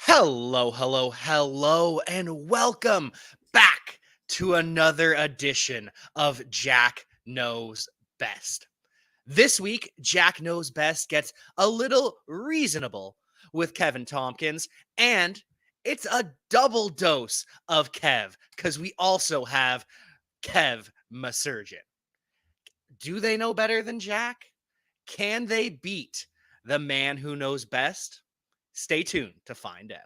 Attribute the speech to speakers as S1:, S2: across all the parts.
S1: Hello, hello, hello, and welcome back to another edition of Jack Knows Best. This week, Jack Knows Best gets a little reasonable with Kevin Tompkins, and it's a double dose of Kev because we also have Kev Masurgeon. Do they know better than Jack? Can they beat the man who knows best? Stay tuned to find out.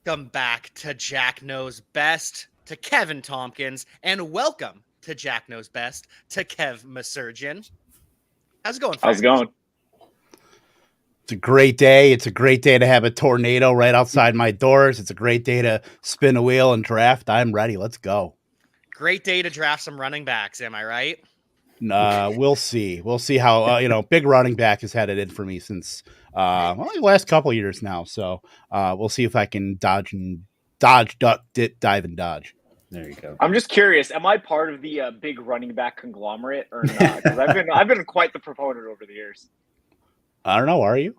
S1: Welcome back to Jack Knows Best, to Kevin Tompkins, and welcome to Jack Knows Best, to Kev Masurgeon. How's it going, friend?
S2: How's it going?
S3: It's a great day. It's a great day to have a tornado right outside my doors. It's a great day to spin a wheel and draft. I'm ready. Let's go.
S1: Great day to draft some running backs, am I right?
S3: We'll see. We'll see how, big running back has had it in for me since the last couple of years now. So we'll see if I can dodge, duck, dive, and dodge.
S4: There you go.
S2: I'm just curious. Am I part of the big running back conglomerate or not? Because I've been quite the proponent over the years.
S3: I don't know. Are you?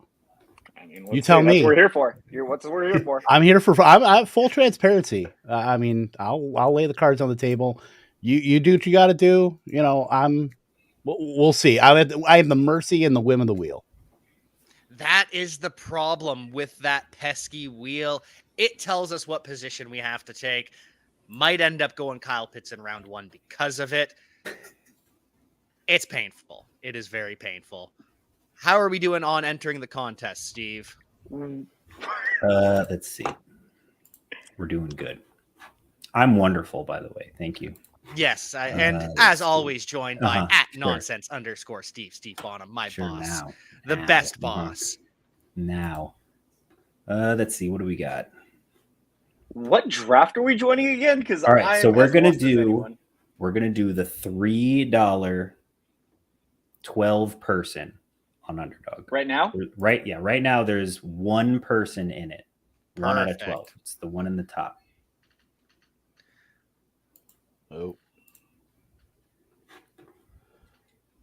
S2: I mean,
S3: you tell me.
S2: That's what we're here for. What's what we're here for?
S3: I'm here for. I'm full transparency. I'll lay the cards on the table. You do what you got to do. We'll see. I have the mercy and the whim of the wheel.
S1: That is the problem with that pesky wheel. It tells us what position we have to take. Might end up going Kyle Pitts in round one because of it. It's painful. It is very painful. How are we doing on entering the contest, Steve?
S4: Let's see. We're doing good. I'm wonderful, by the way. Thank you.
S1: Yes, and as always, joined by @nonsense_Steve Bonham, my boss, the best boss.
S4: Now, let's see. What do we got?
S2: What draft are we joining again? Because
S4: all right, so we're gonna do the $3 12 person on Underdog
S2: right now.
S4: Right now there's one person in it.
S1: Perfect.
S4: 1 out of 12. It's the one in the top.
S3: Oh.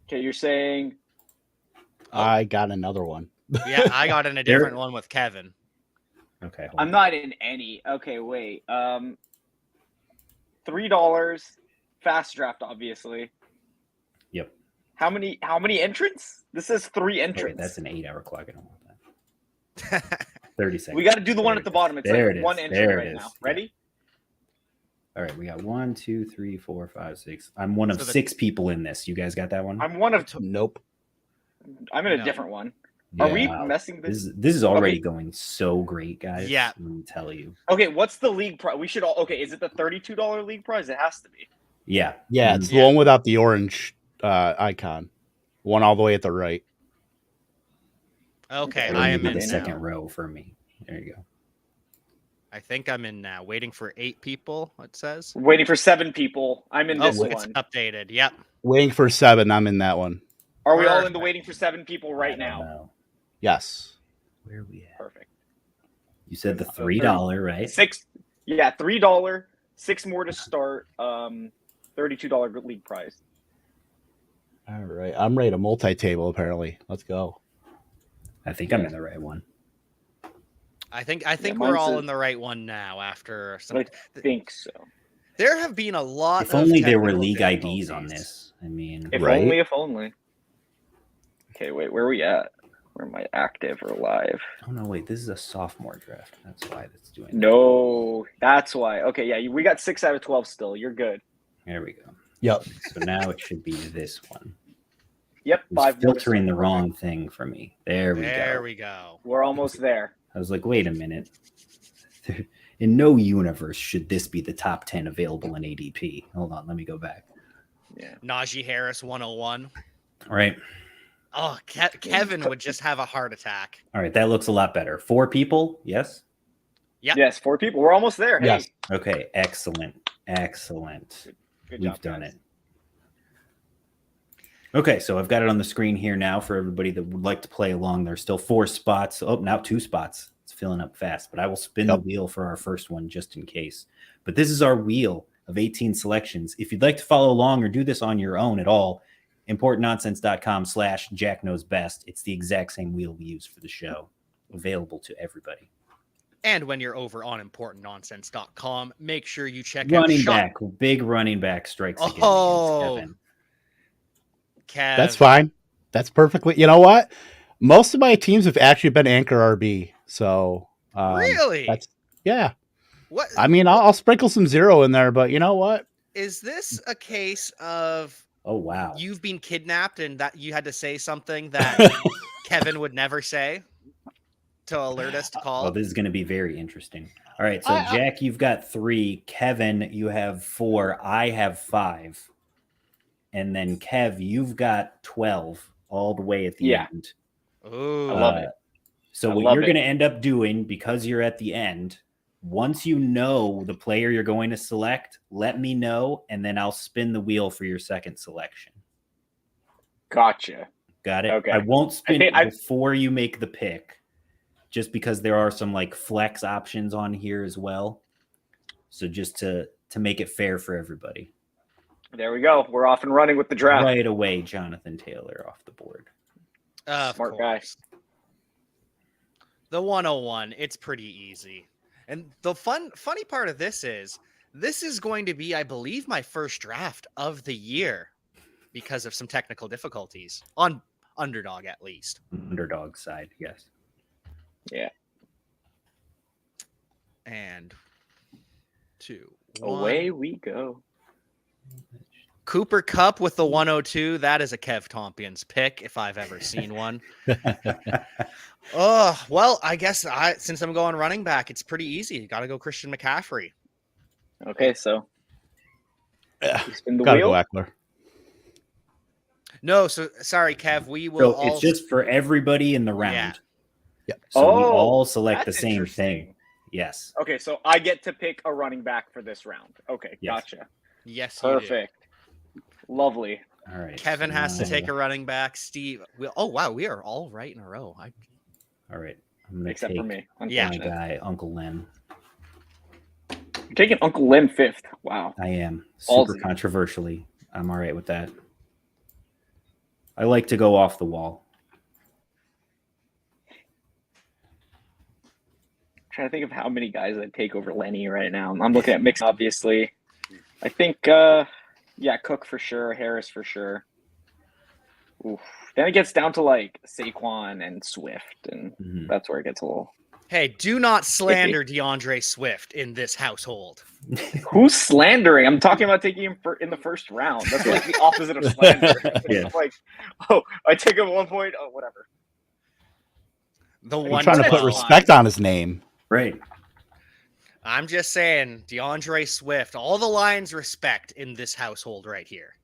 S2: Okay, you're saying
S3: I got another one.
S1: Yeah, I got in a different one with Kevin.
S4: Okay,
S2: I'm not in any. Okay, wait. $3 fast draft, obviously.
S4: Yep.
S2: How many entrants? This is 3 entrants.
S4: Wait, that's an 8-hour clock. I don't want that. 30 seconds.
S2: We got to do the one at the bottom. It's
S4: there
S2: like
S4: it
S2: one
S4: is.
S2: entrant
S4: There
S2: right
S4: it
S2: now.
S4: is.
S2: Ready?
S4: All right, we got 1, 2, 3, 4, 5, 6. I'm one of 6 people in this. You guys got that one?
S2: I'm one of two.
S3: Nope.
S2: I'm in a different one. Are we messing this?
S4: This is already going so great, guys.
S1: Yeah.
S4: Let me tell you.
S2: Okay, what's the league prize? We should all. Okay, is it the $32 league prize? It has to be.
S4: Yeah.
S3: Yeah, it's the one without the orange icon. One all the way at the right.
S1: Okay, I am in
S4: the
S1: now.
S4: second row for me. There you go.
S1: I think I'm in now. Waiting for 8 people, it says.
S2: Waiting for 7 people. I'm in this
S1: It's
S2: one.
S1: updated. Yep.
S3: Waiting for 7. I'm in that one.
S2: Are we all in the waiting for 7 people right now?
S4: No.
S3: Yes.
S4: Where are we at?
S2: Perfect.
S4: You said the $3, right?
S2: 6. Yeah, $3. 6 more to start. $32 league prize.
S3: All right. I'm ready to multi-table, apparently. Let's go.
S4: I think I'm in the right one.
S1: I think we're all in the right one now after some.
S2: I think so.
S1: There have been a lot.
S4: If only there were league IDs on this. I mean,
S2: if only. Okay, wait. Where are we at? Where am I active or live?
S4: Oh no, wait. This is a sophomore draft. That's why that's doing.
S2: No, that's why. Okay, yeah, we got 6 out of 12 still. You're good.
S4: There we go.
S3: Yep.
S4: So now it should be this one.
S2: Yep.
S4: It's
S2: 5
S4: filtering the wrong thing for me. There we go.
S2: We're almost there.
S4: I was like, wait a minute. In no universe should this be the top 10 available in ADP. Hold on, let me go back.
S2: Yeah.
S1: Najee Harris 101.
S4: All right.
S1: Oh, Kevin would just have a heart attack.
S4: All right, that looks a lot better. 4 people, yes?
S1: Yep.
S2: Yes, 4 people. We're almost there. Hey.
S3: Yes.
S4: Okay, excellent.
S2: Good
S4: We've
S2: job,
S4: done
S2: guys.
S4: it. Okay, so I've got it on the screen here now for everybody that would like to play along. There's still 4 spots. Oh, now 2 spots. It's filling up fast, but I will spin the wheel for our first one just in case. But this is our wheel of 18 selections. If you'd like to follow along or do this on your own at all, importantnonsense.com/JackKnowsBest. It's the exact same wheel we use for the show, available to everybody.
S1: And when you're over on importantnonsense.com, make sure you check
S4: Running
S1: out
S4: back, big running back strikes again
S1: Oh.
S4: against Kevin.
S1: Kev.
S3: That's fine. That's perfectly. You know what? Most of my teams have actually been anchor RB. So
S1: Really?
S3: That's yeah.
S1: What?
S3: I mean, I'll sprinkle some 0 in there, but you know what?
S1: Is this a case of
S4: Oh wow,
S1: you've been kidnapped and that you had to say something that Kevin would never say to alert us to call?
S4: well, this is going to be very interesting. All right, so Jack, you've got 3. Kevin, you have 4. I have 5. And then Kev, you've got 12 all the way at the end.
S1: Ooh.
S2: I love it.
S4: So what you're going to end up doing, because you're at the end, once you know the player you're going to select, let me know, and then I'll spin the wheel for your second selection.
S2: Gotcha.
S4: Got it?
S2: Okay.
S4: I won't spin it before you make the pick, just because there are some like flex options on here as well. So just to make it fair for everybody.
S2: There we go. We're off and running with the draft.
S4: Right away, Jonathan Taylor off the board.
S2: Smart guy.
S1: The 101, it's pretty easy. And the funny part of this is going to be, I believe, my first draft of the year because of some technical difficulties on Underdog, at least.
S4: Underdog side, yes.
S2: Yeah.
S1: And 2, 1.
S2: Away we go.
S1: Cooper Kupp with the 102. That is a Kev Tompkins pick if I've ever seen one. Oh, well, I guess since I'm going running back, it's pretty easy. You got to go Christian McCaffrey.
S2: Okay, so spin the
S3: Gotta
S2: wheel.
S3: go Eckler.
S1: No, so sorry, Kev. We will.
S4: So it's just for everybody in the round.
S1: Yeah.
S3: Yep.
S4: So we all select the
S2: that's
S4: same
S2: interesting.
S4: thing. Yes.
S2: Okay, so I get to pick a running back for this round. Okay,
S4: Yes.
S2: Gotcha.
S1: Yes, you do.
S2: Perfect. Lovely.
S4: All right.
S1: Kevin
S4: so
S1: has to
S4: now-
S1: take a running back. Steve. Oh, wow. We are all right in a row.
S4: All right. I'm going to
S2: Except
S4: take
S2: for me.
S1: Yeah.
S4: my
S2: Unfortunate.
S4: guy, Uncle Len.
S2: You're taking Uncle Lim 5th. Wow.
S4: I am. Super
S2: Ballsy.
S4: controversially. I'm all right with that. I like to go off the wall.
S2: I'm trying to think of how many guys I'd take over Lenny right now. I'm looking at Mix, obviously. I think, Cook for sure. Harris for sure. Oof. Then it gets down to like Saquon and Swift, and
S4: Mhm.
S2: that's where it gets a little.
S1: Hey, do not slander DeAndre Swift in this household.
S2: Who's slandering? I'm talking about taking him in the first round. That's like the opposite of slander.
S4: Yeah.
S2: It's like, oh, I take him at one point. Oh, whatever.
S1: The
S3: I'm
S1: one
S3: trying to put
S1: 12.
S3: respect on his name.
S4: Right.
S1: I'm just saying, DeAndre Swift, all the lines respect in this household right here.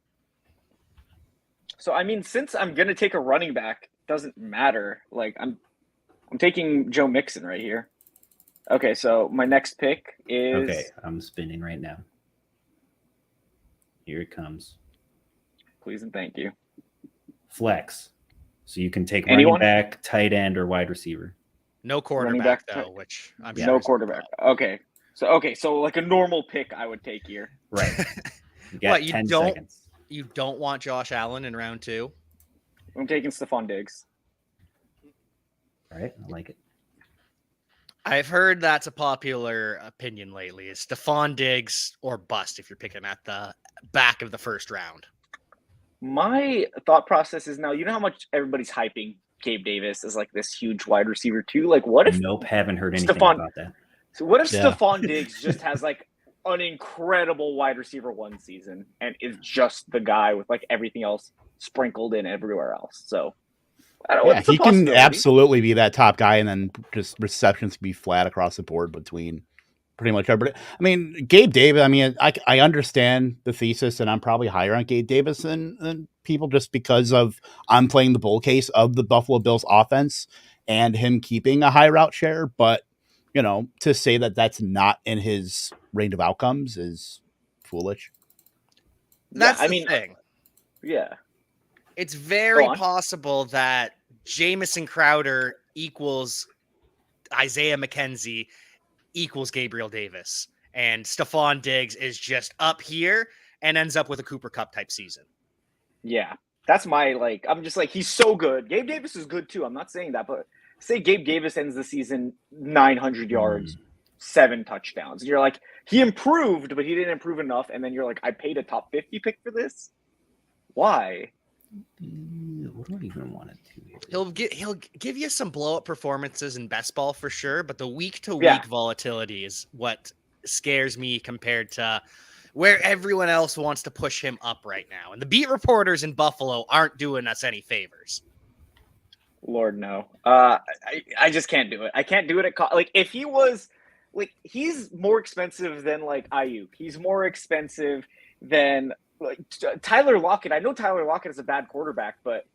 S2: So I mean, since I'm gonna take a running back, doesn't matter. Like I'm taking Joe Mixon right here. Okay, so my next pick is
S4: Okay. I'm spinning right now. Here it comes.
S2: Please and thank you.
S4: Flex. So you can take
S2: Anyone?
S4: running back, tight end, or wide receiver.
S1: No
S2: Running
S1: quarterback,
S2: back,
S1: though, which I'm
S4: Yeah.
S1: sure
S2: No
S1: is-
S2: quarterback. Okay, so like a normal pick I would take here.
S4: Right. You got
S1: What, you
S4: 10
S1: don't-
S4: seconds.
S1: You don't want Josh Allen in round 2?
S2: I'm taking Stephon Diggs.
S4: All right. I like it.
S1: I've heard that's a popular opinion lately. Is Stephon Diggs or bust if you're picking at the back of the first round?
S2: My thought process is now, you know how much everybody's hyping Gabe Davis as like this huge wide receiver too? Like what if
S4: Nope. Haven't heard anything
S2: Stephon-
S4: about that.
S3: Yeah.
S2: Stephon Diggs just has like an incredible wide receiver one season and is just the guy with like everything else sprinkled in everywhere else. So I don't know.
S3: Yeah,
S2: it's a
S3: he can
S2: possibility.
S3: absolutely be that top guy, and then just receptions can be flat across the board between pretty much everybody. I mean, Gabe Davis, I mean, I understand the thesis, and I'm probably higher on Gabe Davis than people just because of I'm playing the bull case of the Buffalo Bills offense and him keeping a high route share. But, you know, to say that that's not in his range of outcomes is foolish.
S1: That's
S2: I
S1: the
S2: mean,
S1: thing.
S2: yeah.
S1: It's very
S2: Go on.
S1: possible that Jamison Crowder equals Isaiah McKenzie equals Gabriel Davis, and Stephon Diggs is just up here and ends up with a Cooper Cup type season.
S2: Yeah. That's my, like, I'm just like, he's so good. Gabe Davis is good too. I'm not saying that, but say Gabe Davis ends the season 900 yards, 7 touchdowns. And you're like, he improved, but he didn't improve enough. And then you're like, I paid a top 50 pick for this? Why?
S4: What do I even want to do here?
S1: He'll give you some blow up performances in best ball for sure, but the week to week volatility is what scares me compared to where everyone else wants to push him up right now. And the beat reporters in Buffalo aren't doing us any favors.
S2: Lord, no. I just can't do it. I can't do it like, if he was, like, he's more expensive than, like, Ayuk. He's more expensive than, like, Tyler Lockett. I know Tyler Lockett is a bad quarterback, but,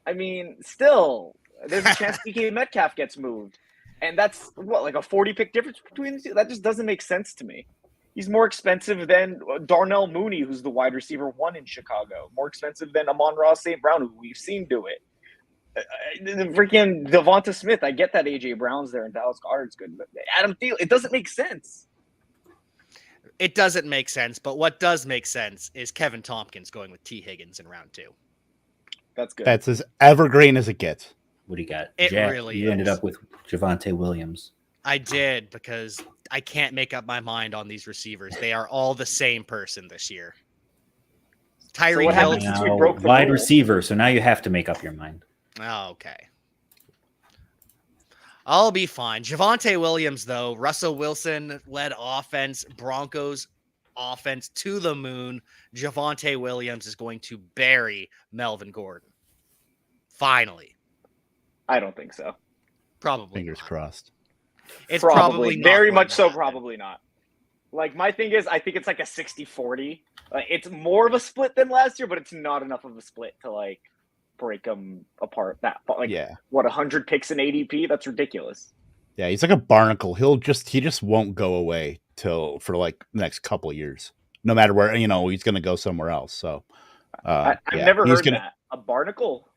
S2: I mean, still, there's a chance DK Metcalf gets moved. And that's, what, like a 40-pick difference between the two? That just doesn't make sense to me. He's more expensive than Darnell Mooney, who's the wide receiver 1 in Chicago. More expensive than Amon-Ra St. Brown, who we've seen do it. Freaking Devonta Smith. I get that A.J. Brown's there and Dallas Goedert's good, but Adam Thielen, it doesn't make sense.
S1: It doesn't make sense, but what does make sense is Kevin Tompkins going with T. Higgins in round 2.
S2: That's good.
S3: That's as evergreen as it gets.
S4: What do you got?
S1: It
S4: Jack,
S1: really
S4: you
S1: is.
S4: ended up with Javonte Williams.
S1: I did, because I can't make up my mind on these receivers. They are all the same person this year. Tyreek
S2: what
S1: Hill.
S2: happened since we broke the
S4: Wide
S2: rule?
S4: receiver, so now you have to make up your mind.
S1: Oh, okay. I'll be fine. Javonte Williams, though, Russell Wilson-led offense, Broncos offense to the moon. Javonte Williams is going to bury Melvin Gordon. Finally.
S2: I don't think so.
S1: Probably
S3: Fingers
S1: not.
S3: crossed.
S1: It's probably not
S2: very
S1: going
S2: much
S1: to
S2: so.
S1: happen.
S2: Probably not. Like, my thing is, I think it's like a 60-40. It's more of a split than last year, but it's not enough of a split to, like, break them apart. That, like,
S3: Yeah.
S2: what, 100 picks in ADP? That's ridiculous.
S3: Yeah, he's like a barnacle. He just won't go away for like the next couple of years. No matter where, he's going to go somewhere else. So
S2: I've never heard that. A barnacle?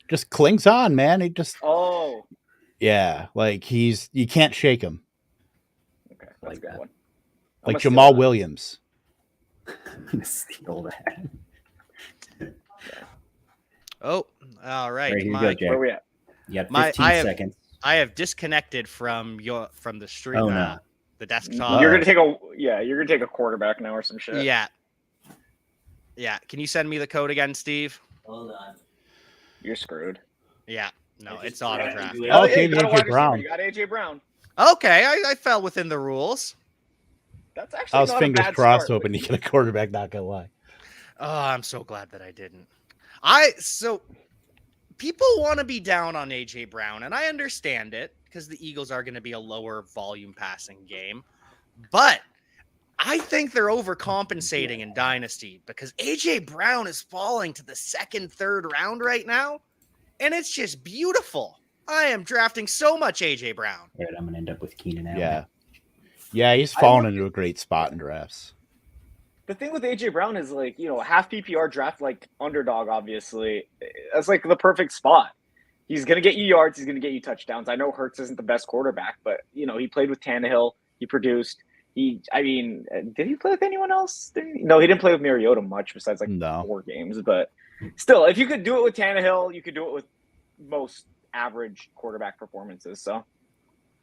S3: Just clings on, man. He just like you can't shake him.
S2: Okay, that's a good one.
S3: Like Jamal Williams.
S4: Steal that.
S1: Oh, all right.
S4: Here you go, Jack.
S2: Where are we at?
S4: You got 15 seconds.
S1: I have disconnected from the stream,
S4: Oh, no.
S1: the desktop.
S2: You're gonna take a quarterback now or some shit.
S1: Yeah. Can you send me the code again, Steve?
S5: Hold on.
S2: You're screwed.
S1: Yeah. No, it's auto draft.
S3: Oh,
S2: Okay,
S3: you got
S2: a wide
S3: AJ Brown.
S2: receiver. You got AJ Brown.
S1: Okay, I fell within the rules.
S2: That's actually
S3: I was
S2: not
S3: fingers
S2: a bad
S3: crossed,
S2: start.
S3: hoping to get a quarterback. Not gonna lie.
S1: Oh, I'm so glad that I didn't. So people want to be down on AJ Brown, and I understand it because the Eagles are going to be a lower volume passing game. But I think they're overcompensating in Dynasty because AJ Brown is falling to the second, third round right now, and it's just beautiful. I am drafting so much AJ Brown.
S4: All right, I'm gonna end up with Keenan Allen.
S3: Yeah, he's fallen into a great spot in drafts.
S2: The thing with AJ Brown is, like, half PPR draft, like, underdog, obviously. That's like the perfect spot. He's going to get you yards. He's going to get you touchdowns. I know Hurts isn't the best quarterback, but, he played with Tannehill. He produced. Did he play with anyone else? No, he didn't play with Mariota much besides, like, 4 games. But still, if you could do it with Tannehill, you could do it with most average quarterback performances. So,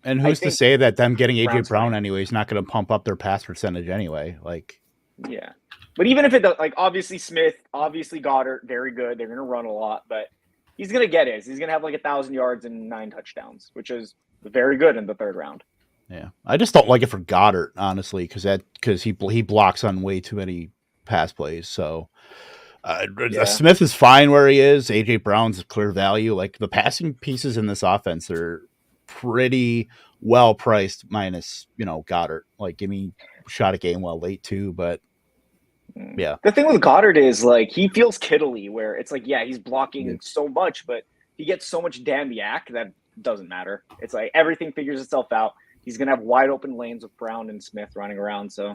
S3: and who's to say that them getting AJ Brown
S2: right.
S3: anyway is not going to pump up their pass percentage anyway? Like,
S2: yeah. But even if it does, like, obviously Smith, obviously Goddard, very good. They're going to run a lot, but he's going to get his. He's going to have like 1,000 yards and 9 touchdowns, which is very good in the third round.
S3: Yeah, I just don't like it for Goddard, honestly, because he blocks on way too many pass plays. So Smith is fine where he is. AJ Brown's a clear value. Like, the passing pieces in this offense are pretty well priced, minus Goddard. Like, give me shot at Gainwell late too, but yeah.
S2: The thing with Goddard is, like, he feels Kittly, where it's like, he's blocking so much, but he gets so much damn yak that doesn't matter. It's like everything figures itself out. He's gonna have wide open lanes with Brown and Smith running around. So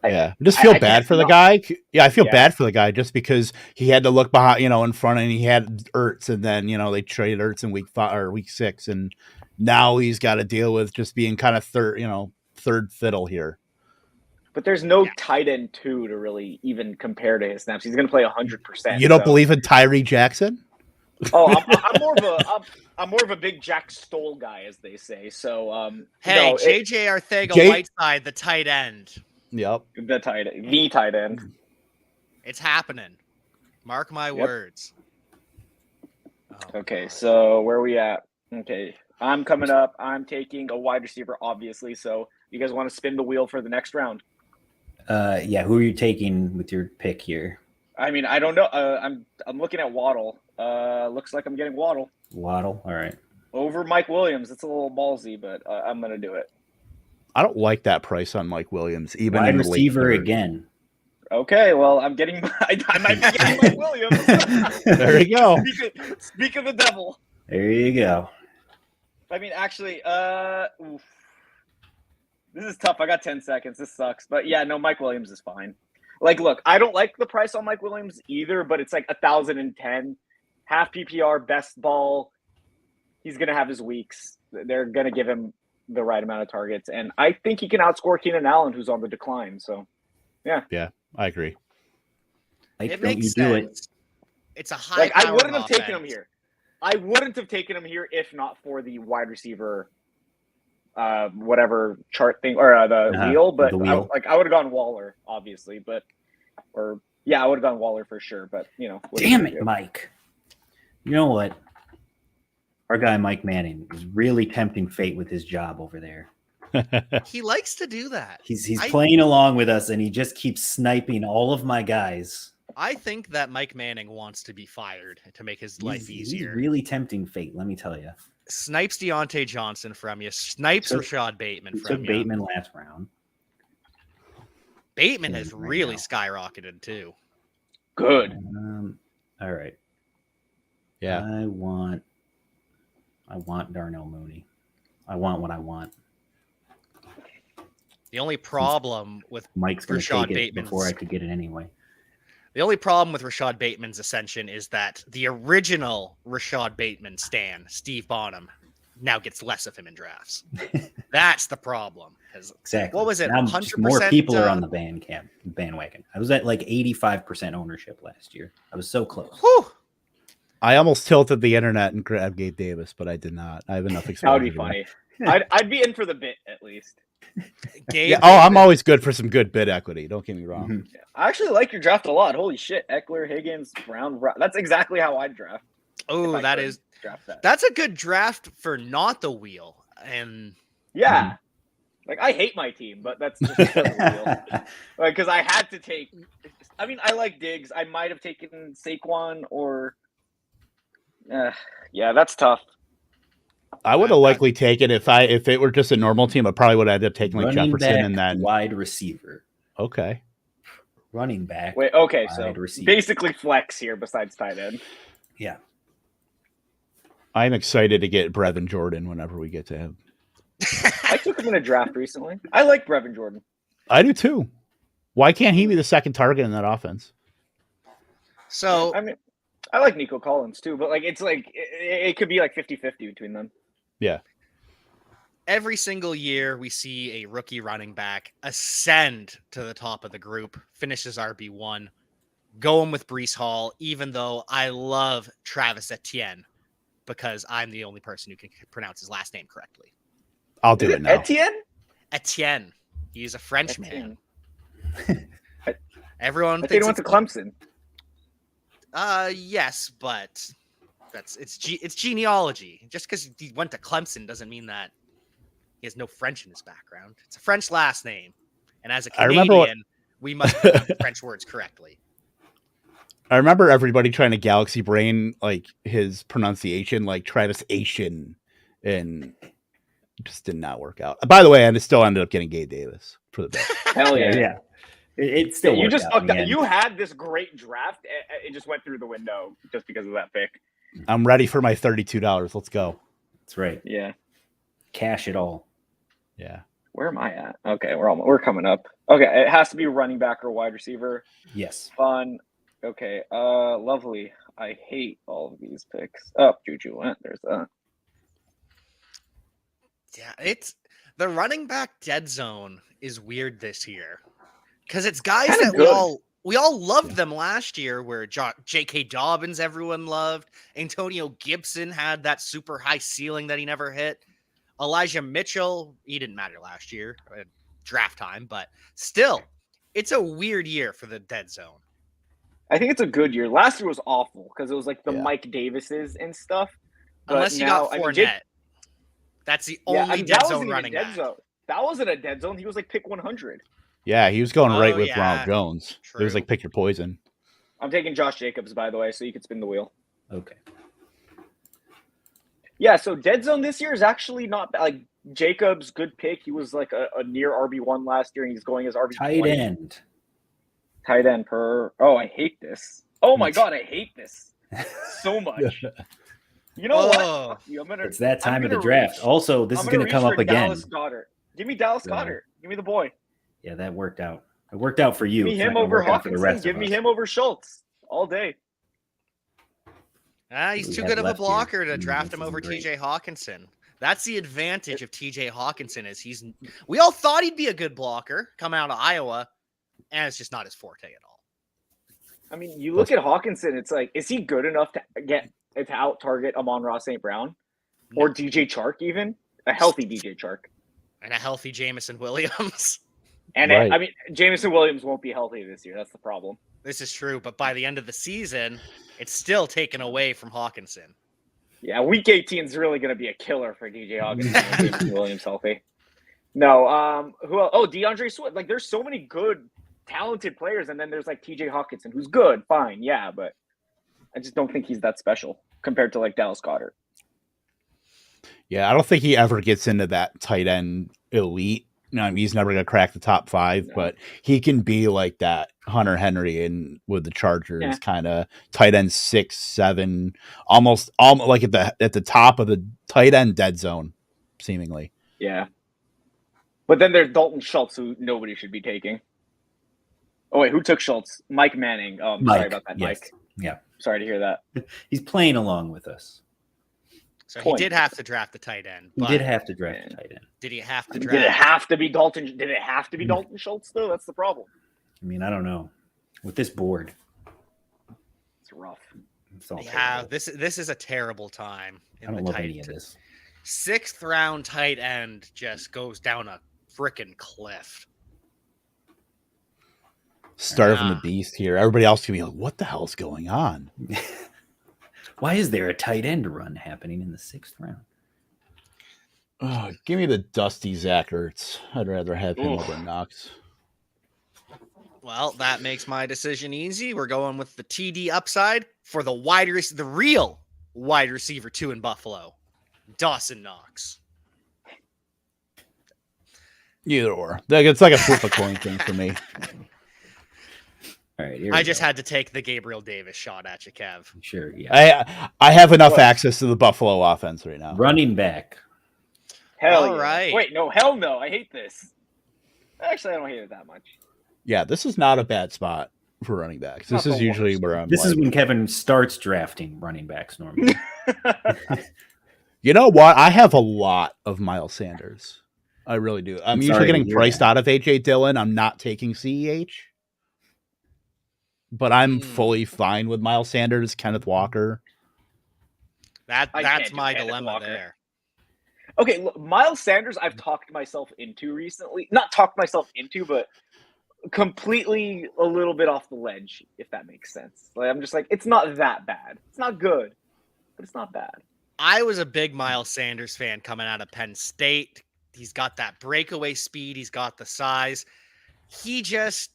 S3: Yeah, I just feel
S2: I
S3: bad
S2: can't-
S3: for the
S2: no.
S3: guy. Yeah, I feel
S2: Yeah.
S3: bad for the guy just because he had to look behind, in front, and he had Ertz, and then they traded Ertz in week 5 or week 6, and now he's got to deal with just being kind of third fiddle here.
S2: But there's no tight end 2 to really even compare to his snaps. He's going to play 100%.
S3: You don't believe in Tyree Jackson?
S2: Oh, I'm more of a big Jack Stoll guy, as they say. So,
S1: Hey,
S2: no,
S1: JJ Arthega-Whiteside, the tight end.
S3: Yep.
S2: the tight end.
S1: It's happening. Mark my words. Oh,
S2: Okay,
S1: God.
S2: so where are we at? Okay, I'm coming up. I'm taking a wide receiver, obviously. So, you guys want to spin the wheel for the next round?
S4: Yeah, who are you taking with your pick here?
S2: I mean, I don't know. I'm looking at Waddle. Looks like I'm getting Waddle
S4: Waddle. All right.
S2: over Mike Williams. It's a little ballsy, but I'm gonna do it.
S3: I don't like that price on Mike Williams, even
S4: Wide
S3: in the late
S4: receiver
S3: third.
S4: again.
S2: Okay, well, I'm getting. I might be getting Mike Williams.
S3: There you go.
S2: Speak of the devil.
S4: There you go.
S2: I mean, actually, oof. This is tough. I got 10 seconds. This sucks. But yeah, no, Mike Williams is fine. Like, look, I don't like the price on Mike Williams either, but it's like 1,010, half PPR, best ball. He's going to have his weeks. They're going to give him the right amount of targets. And I think he can outscore Keenan Allen, who's on the decline. So,
S3: Yeah, I agree.
S4: Like,
S1: It
S4: don't you
S1: makes
S4: do it?
S1: sense. It's a high.
S2: like, I wouldn't have taken him here. I wouldn't have taken him here if not for the wide receiver, whatever chart thing or the wheel. But
S4: the wheel.
S2: I would have gone Waller, obviously. But I would have gone Waller for sure. But what are you
S4: Damn
S2: gonna
S4: it,
S2: do?
S4: Mike. You know what? Our guy Mike Manning is really tempting fate with his job over there.
S1: He likes to do that.
S4: He's playing along with us, and he just keeps sniping all of my guys.
S1: I think that Mike Manning wants to be fired to make his life
S4: He's
S1: easier.
S4: really tempting fate, let me tell you.
S1: Snipes Deontay Johnson from you. Snipes Rashad Bateman
S4: He
S1: from
S4: took
S1: you.
S4: Bateman last round.
S1: Bateman has
S4: Right
S1: really
S4: now.
S1: skyrocketed too.
S2: Good.
S4: All right.
S3: Yeah.
S4: I want Darnell Mooney. I want what I want.
S1: The only problem with
S4: Mike's going to
S1: Rashad
S4: take it
S1: Bateman's-
S4: before I could get it anyway.
S1: the only problem with Rashad Bateman's ascension is that the original Rashad Bateman stan, Steve Bonham, now gets less of him in drafts. That's the problem. 'Cause
S4: Exactly.
S1: What was it?
S4: Now
S1: 100%,
S4: more people are on the bandwagon. I was at like 85% ownership last year. I was so close.
S1: Whew.
S3: I almost tilted the internet and grabbed Gabe Davis, but I did not. I have enough
S2: That would
S3: exposure.
S2: be
S3: to
S2: funny. I'd be in for the bit at least.
S1: Gabe
S3: Yeah. Oh, I'm
S1: Davis-
S3: always good for some good bid equity. Don't get me wrong.
S4: Mhm.
S2: I actually like your draft a lot. Holy shit, Eckler, Higgins, Brown. That's exactly how I'd draft.
S1: Oh,
S2: if I
S1: that
S2: could
S1: is
S2: draft that.
S1: that's a good draft for not the wheel. And
S2: Yeah. Like I hate my team, but that's just because of the wheel. Because I had to take. I mean, I like Diggs. I might have taken Saquon or. Yeah, that's tough.
S3: I would have likely taken if it were just a normal team. I probably would have ended up taking like
S4: Running
S3: Jefferson
S4: back,
S3: and then
S4: wide receiver.
S3: okay.
S4: Running back.
S2: Wait, okay, so
S4: wide receiver.
S2: basically flex here besides tight end.
S4: Yeah.
S3: I'm excited to get Brevin Jordan whenever we get to him.
S2: I took him in a draft recently. I like Brevin Jordan.
S3: I do too. Why can't he be the second target in that offense?
S1: so
S2: I mean, I like Nico Collins too, but like it's like it could be like 50-50 between them.
S3: Yeah.
S1: every single year we see a rookie running back ascend to the top of the group, finishes RB1, going with Brees Hall, even though I love Travis Etienne because I'm the only person who can pronounce his last name correctly.
S3: I'll do it now.
S2: Etienne?
S1: Etienne. He's a Frenchman.
S2: Etienne.
S1: Everyone
S2: I think he
S1: thinks
S2: went to Clemson.
S1: Yes, but it's genealogy. Just because he went to Clemson doesn't mean that he has no French in his background. It's a French last name, and as a
S3: I remember
S1: Canadian, we must pronounce French words correctly.
S3: I remember everybody trying to galaxy brain like his pronunciation, like Travis Asian, and it just did not work out. By the way, I still ended up getting Gabe Davis for the best.
S2: Hell yeah.
S4: Yeah. It still
S2: You
S4: worked
S2: just
S4: out in the
S2: fucked up.
S4: end.
S2: You had this great draft. It just went through the window just because of that pick.
S3: I'm ready for my $32. Let's go.
S4: That's right.
S2: Yeah.
S4: Cash it all.
S3: Yeah.
S2: Where am I at? Okay, we're coming up. Okay, it has to be running back or wide receiver.
S4: Yes.
S2: Fun. Okay, lovely. I hate all of these picks. Oh, Juju went. There's that.
S1: Yeah, it's the running back dead zone is weird this year because it's guys
S2: Kinda
S1: that
S2: good.
S1: we all loved them last year. Where J.K. Dobbins, everyone loved. Antonio Gibson had that super high ceiling that he never hit. Elijah Mitchell, he didn't matter last year at draft time, but still, it's a weird year for the dead zone.
S2: I think it's a good year. Last year was awful because it was like the
S3: Yeah.
S2: Mike Davises and stuff. But
S1: Unless you
S2: now,
S1: got Fournette.
S2: Jake,
S1: That's the
S2: yeah,
S1: only
S2: that
S1: dead
S2: wasn't
S1: zone
S2: even
S1: running
S2: dead
S1: back.
S2: zone. That wasn't a dead zone. He was like pick 100.
S3: Yeah, he was going right
S1: Oh,
S3: with
S1: yeah.
S3: Ronald Jones. It was
S1: True.
S3: like pick your poison.
S2: I'm taking Josh Jacobs, by the way, so you can spin the wheel.
S4: Okay.
S2: Yeah, so dead zone this year is actually not bad. Like Jacobs, good pick. He was like a near RB1 last year, and he's going as RB20.
S4: Tight end.
S2: Tight end per. Oh, I hate this. Oh my god, I hate this so much. You know what?
S1: Oh,
S2: Fuck you.
S4: It's that time of the
S2: gonna
S4: draft.
S2: reach-
S4: Also, this
S2: I'm
S4: is going to
S2: reach
S4: come up
S2: for
S4: again.
S2: Dallas Goedert. Give me Dallas
S4: So-
S2: Goedert. Give me the boy.
S4: Yeah, that worked out. It worked out for you.
S2: Give me
S4: It's not
S2: him
S4: gonna
S2: over
S4: work out for the
S2: Hawkinson.
S4: rest
S2: Give
S4: of
S2: me
S4: us.
S2: him over Schultz all day.
S1: he's
S4: We
S1: too
S4: have
S1: good of a
S4: left here.
S1: blocker to
S4: Mm,
S1: draft
S4: this
S1: him
S4: isn't
S1: over
S4: great.
S1: TJ Hawkinson. That's the advantage of TJ Hawkinson is we all thought he'd be a good blocker coming out of Iowa, and it's just not his forte at all.
S2: I mean, you look at Hawkinson, it's like, is he good enough to out target Amon-Ra St. Brown or DJ Chark even? A healthy DJ Chark.
S1: And a healthy Jamison Williams.
S2: And
S3: Right.
S2: I mean, Jameson Williams won't be healthy this year. That's the problem.
S1: This is true, but by the end of the season, it's still taken away from Hawkinson.
S2: Yeah, week 18 is really going to be a killer for DJ Hawkinson and Jameson Williams healthy. No, who else? Oh, DeAndre Swift. Like, there's so many good, talented players, and then there's like TJ Hawkinson, who's good, fine, yeah, but I just don't think he's that special compared to like Dallas Goedert.
S3: Yeah, I don't think he ever gets into that tight end elite. No, I mean, he's never going to crack the top 5,
S2: No.
S3: but he can be like that Hunter Henry and with the Chargers,
S2: Yeah.
S3: kind of tight end 6, 7, almost like at the top of the tight end dead zone, seemingly.
S2: Yeah. But then there's Dalton Schultz, who nobody should be taking. Oh, wait, who took Schultz? Mike Manning. Oh, I'm sorry
S4: Mike.
S2: about that,
S4: Yes.
S2: Mike.
S4: Yeah.
S2: Sorry to hear that.
S4: He's playing along with us.
S1: So
S2: Point.
S1: he did have to draft the tight end.
S4: He
S1: But
S4: did have to draft a tight end.
S1: did he have to
S2: Did
S1: draft?
S2: it have to be Dalton? Did it have to be Dalton Schultz though? That's the problem.
S4: I mean, I don't know. With this board,
S2: It's rough.
S4: it's all
S1: Yeah,
S4: terrible.
S1: this is a terrible time
S4: I
S1: in
S4: don't
S1: the
S4: love any
S1: tight
S4: of this.
S1: 6th round tight end just goes down a freaking cliff.
S3: Starving the
S1: Yeah.
S3: beast here. Everybody else can be like, what the hell's going on?
S4: Why is there a tight end run happening in the 6th round?
S3: Oh, give me the dusty Zach Ertz. I'd rather have him
S2: Oof.
S3: over Knox.
S1: Well, that makes my decision easy. We're going with the TD upside for the the real wide receiver 2 in Buffalo, Dawson Knox.
S3: Either or. Like, it's like a flip a coin thing for me.
S4: All right, here
S1: I
S4: we
S1: just
S4: go.
S1: had to take the Gabriel Davis shot at you, Kev.
S4: Sure, yeah.
S3: I have enough access to the Buffalo offense right now.
S4: Running back.
S2: Hell
S1: All
S2: yeah.
S1: right.
S2: Wait, no, hell no. I hate this. Actually, I don't hate it that much.
S3: Yeah, this is not a bad spot for running backs.
S2: Not
S3: This is
S2: the
S3: usually
S2: worst.
S3: where I'm
S4: This is
S3: like,
S4: when Kevin starts drafting running backs normally.
S3: you know what? I have a lot of Miles Sanders. I really do. I'm
S4: I'm
S3: usually
S4: sorry to
S3: getting
S4: hear
S3: priced
S4: that.
S3: out of AJ Dillon. I'm not taking CEH. But I'm
S1: Hmm.
S3: fully fine with Miles Sanders, Kenneth Walker.
S1: That's
S2: can't do
S1: my
S2: Kenneth
S1: dilemma
S2: Walker.
S1: there.
S2: Okay, look, Miles Sanders, I've talked myself into recently. Not talked myself into, but completely a little bit off the ledge, if that makes sense. Like, I'm just like, it's not that bad. It's not good, but it's not bad.
S1: I was a big Miles Sanders fan coming out of Penn State. He's got that breakaway speed. He's got the size. He just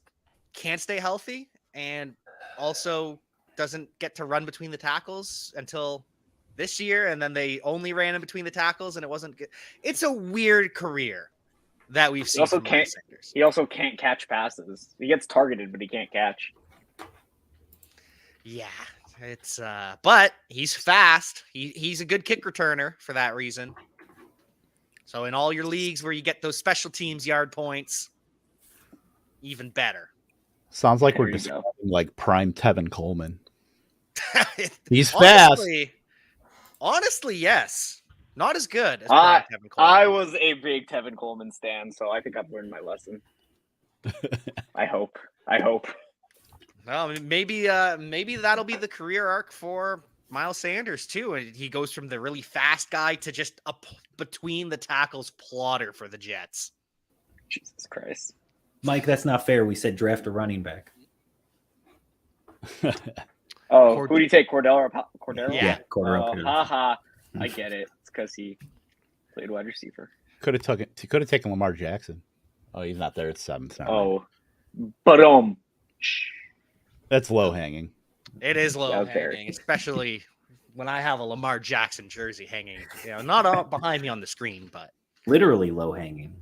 S1: can't stay healthy and also doesn't get to run between the tackles until this year. And then they only ran in between the tackles and it wasn't good. It's a weird career that we've seen
S2: also
S1: from Miles Sanders.
S2: He also can't catch passes. He gets targeted, but he can't catch.
S1: Yeah, it's but he's fast. He's a good kick returner for that reason. So in all your leagues where you get those special teams yard points, even better.
S3: Sounds like
S2: There
S3: we're
S2: you
S3: describing
S2: go.
S3: like prime Tevin Coleman. He's fast.
S1: Honestly, yes. Not as good as
S2: I
S1: prime Tevin Coleman.
S2: I was a big Tevin Coleman stan, so I think I've learned my lesson. I hope.
S1: Well, maybe that'll be the career arc for Miles Sanders too. And he goes from the really fast guy to just a between the tackles plotter for the Jets.
S2: Jesus Christ.
S4: Mike, that's not fair. We said draft a running back.
S2: Oh, who do you take, Cordell or Cordero?
S1: Yeah.
S4: Cordero.
S2: Oh, haha. I get it. It's because he played wide receiver.
S3: Could have taken Lamar Jackson. Oh, he's not there. It's 7th.
S2: Oh, but
S3: That's low hanging.
S1: It is low
S2: Yeah, very.
S1: hanging, especially when I have a Lamar Jackson jersey hanging. Not up behind me on the screen, but
S4: Literally low hanging.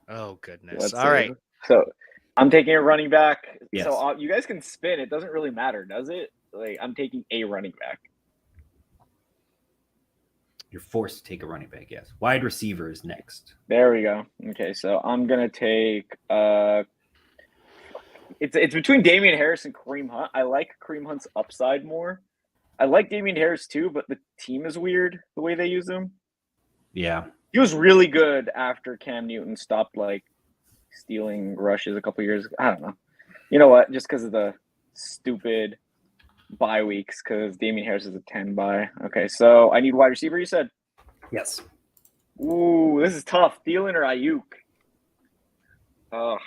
S1: oh goodness!
S2: Let's
S1: All
S2: see.
S1: right,
S2: So I'm taking a running back.
S4: Yes.
S2: So you guys can spin. It doesn't really matter, does it? Like I'm taking a running back.
S4: You're forced to take a running back, yes. Wide receiver is next.
S2: There we go. Okay, so I'm gonna take. It's between Damian Harris and Kareem Hunt. I like Kareem Hunt's upside more. I like Damian Harris too, but the team is weird the way they use him.
S4: Yeah.
S2: He was really good after Cam Newton stopped like stealing rushes a couple years ago. I don't know. You know what? Just because of the stupid bye weeks, because Damian Harris is a 10 bye. Okay, so I need wide receiver, you said?
S4: Yes.
S2: Ooh, this is tough. Thielen or Ayuk? Oh,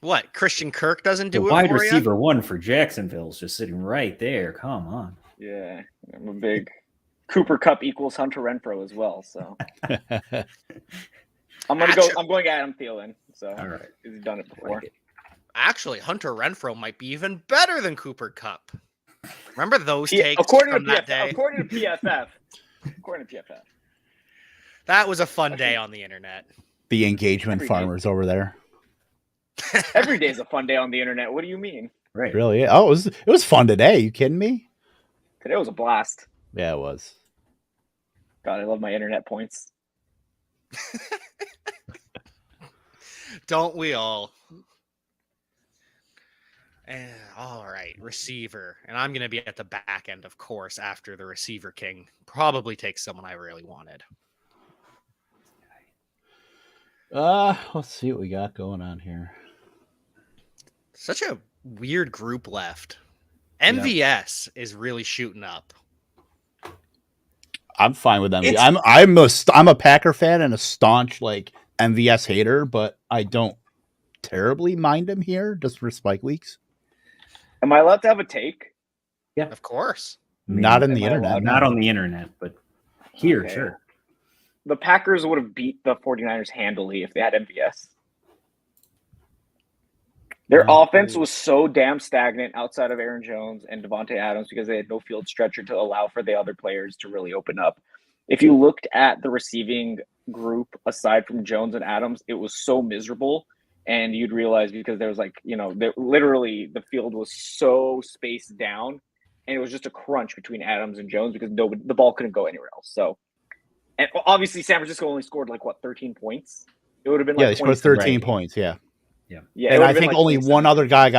S1: what? Christian Kirk doesn't
S4: The
S1: do it
S4: wide
S1: for
S4: receiver one for Jacksonville is just sitting right there. Come on.
S2: yeah. I'm a big Cooper Cup equals Hunter Renfro as well. So I'm going Adam Thielen. So
S4: All right.
S2: he's done it before.
S4: Like it.
S1: Actually, Hunter Renfro might be even better than Cooper Cup. Remember those
S2: Yeah,
S1: takes
S2: according
S1: from
S2: to
S1: that
S2: PFF,
S1: day?
S2: according to PFF. According to PFF.
S1: That was a fun day on the internet.
S3: The engagement
S2: Every day.
S3: farmers over there.
S2: Every day is a fun day on the internet. What do you mean?
S4: Right.
S3: Really? Oh, it was fun today. You kidding me?
S2: Today was a blast.
S3: Yeah, it was.
S2: God, I love my internet points.
S1: Don't we all? All right, receiver. And I'm going to be at the back end, of course, after the receiver king. Probably take someone I really wanted.
S3: Let's see what we got going on here.
S1: Such a weird group left. MVS is really shooting up.
S3: I'm fine with MVS. I'm a Packer fan and a staunch like MVS hater, but I don't terribly mind him here just for spike weeks.
S2: Am I allowed to have a take?
S1: Of course.
S3: Not in
S2: am
S3: the
S2: I
S3: internet.
S2: allowed-
S4: Not on the internet, but here,
S2: Okay.
S4: sure.
S2: The Packers would have beat the 49ers handily if they had MVS. Their offense was so damn stagnant outside of Aaron Jones and Devontae Adams because they had no field stretcher to allow for the other players to really open up. If you looked at the receiving group aside from Jones and Adams, it was so miserable. And you'd realize because there was literally the field was so spaced down and it was just a crunch between Adams and Jones because the ball couldn't go anywhere else. So, and obviously San Francisco only scored 13 points. It would have been
S3: Yeah, they scored 13
S4: right.
S3: points. Yeah.
S2: Yeah,
S3: And I think only one other guy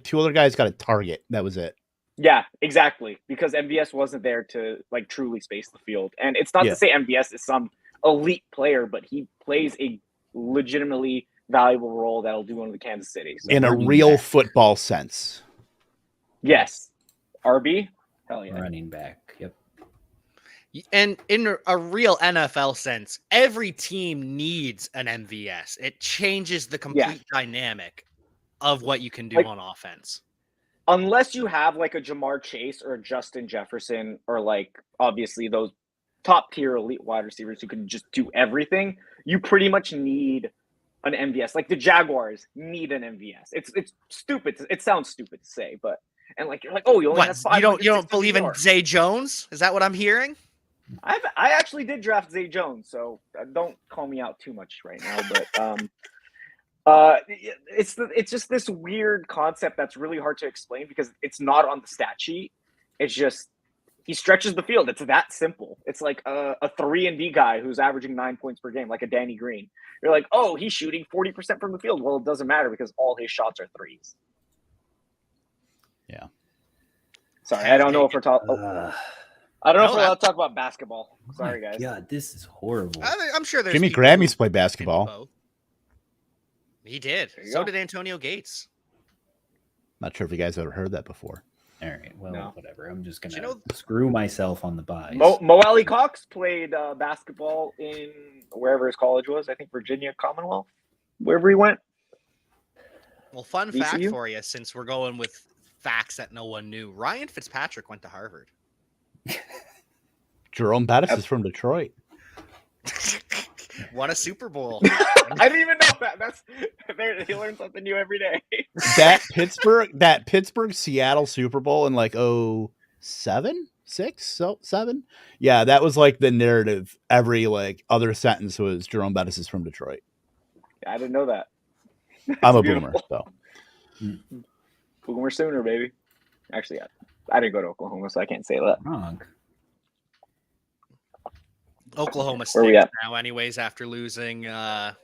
S3: two other guys got a target. That was it.
S2: Yeah, exactly. Because MVS wasn't there to truly space the field. And it's not to say MVS is some elite player, but he plays a legitimately valuable role that'll do one of the Kansas City. So,
S3: In a real football sense.
S2: yes. RB? Hell yeah.
S4: Running back. Yep.
S1: And in a real NFL sense, every team needs an MVS. It changes the complete dynamic of what you can do on offense.
S2: Unless you have a Jamar Chase or a Justin Jefferson or obviously those top tier elite wide receivers who can just do everything, you pretty much need an MVS. Like the Jaguars need an MVS. It's stupid. It sounds stupid to say, but you're like, oh, you only have 5.
S1: You don't believe in Zay Jones? Is that what I'm hearing?
S2: I actually did draft Zay Jones, so don't call me out too much right now. But it's just this weird concept that's really hard to explain because it's not on the stat sheet. It's just He stretches the field. It's that simple. It's like a 3-and-D guy who's averaging 9 points per game, like a Danny Green. You're like, oh, he's shooting 40% from the field. Well, it doesn't matter because all his shots are threes.
S3: Yeah.
S2: Sorry, I don't know if we're talking. I don't know if we're allowed to talk about basketball. Sorry, guys.
S4: Yeah, this is horrible.
S1: I'm sure there's
S3: Jimmy
S1: people
S3: Graham
S1: who
S3: used to play
S1: can
S3: basketball.
S1: vote. He did.
S2: There you
S1: So
S2: go.
S1: did Antonio Gates.
S3: Not sure if you guys ever heard that before.
S4: All right, well,
S2: No.
S4: whatever. I'm just gonna
S1: You know-
S4: screw myself on the buys.
S2: Mo Alley Cox played basketball in wherever his college was. I think Virginia Commonwealth, wherever he went.
S1: Well, fun fact
S2: VCU?
S1: for you, since we're going with facts that no one knew. Ryan Fitzpatrick went to Harvard.
S3: Jerome Bettis is from Detroit.
S1: Won a Super Bowl.
S2: I didn't even know that. He learns something new every day.
S3: That Pittsburgh Seattle Super Bowl in like 07, 7. Yeah, that was like the narrative. Every like other sentence was Jerome Bettis is from Detroit.
S2: I didn't know that.
S3: I'm a
S2: beautiful.
S3: boomer, so
S2: Boomer Sooner, baby. Actually, I didn't go to Oklahoma, so I can't say that.
S4: Wrong.
S1: Oklahoma
S2: Where we
S1: stinks
S2: at?
S1: now, anyways, after losing.
S2: Caleb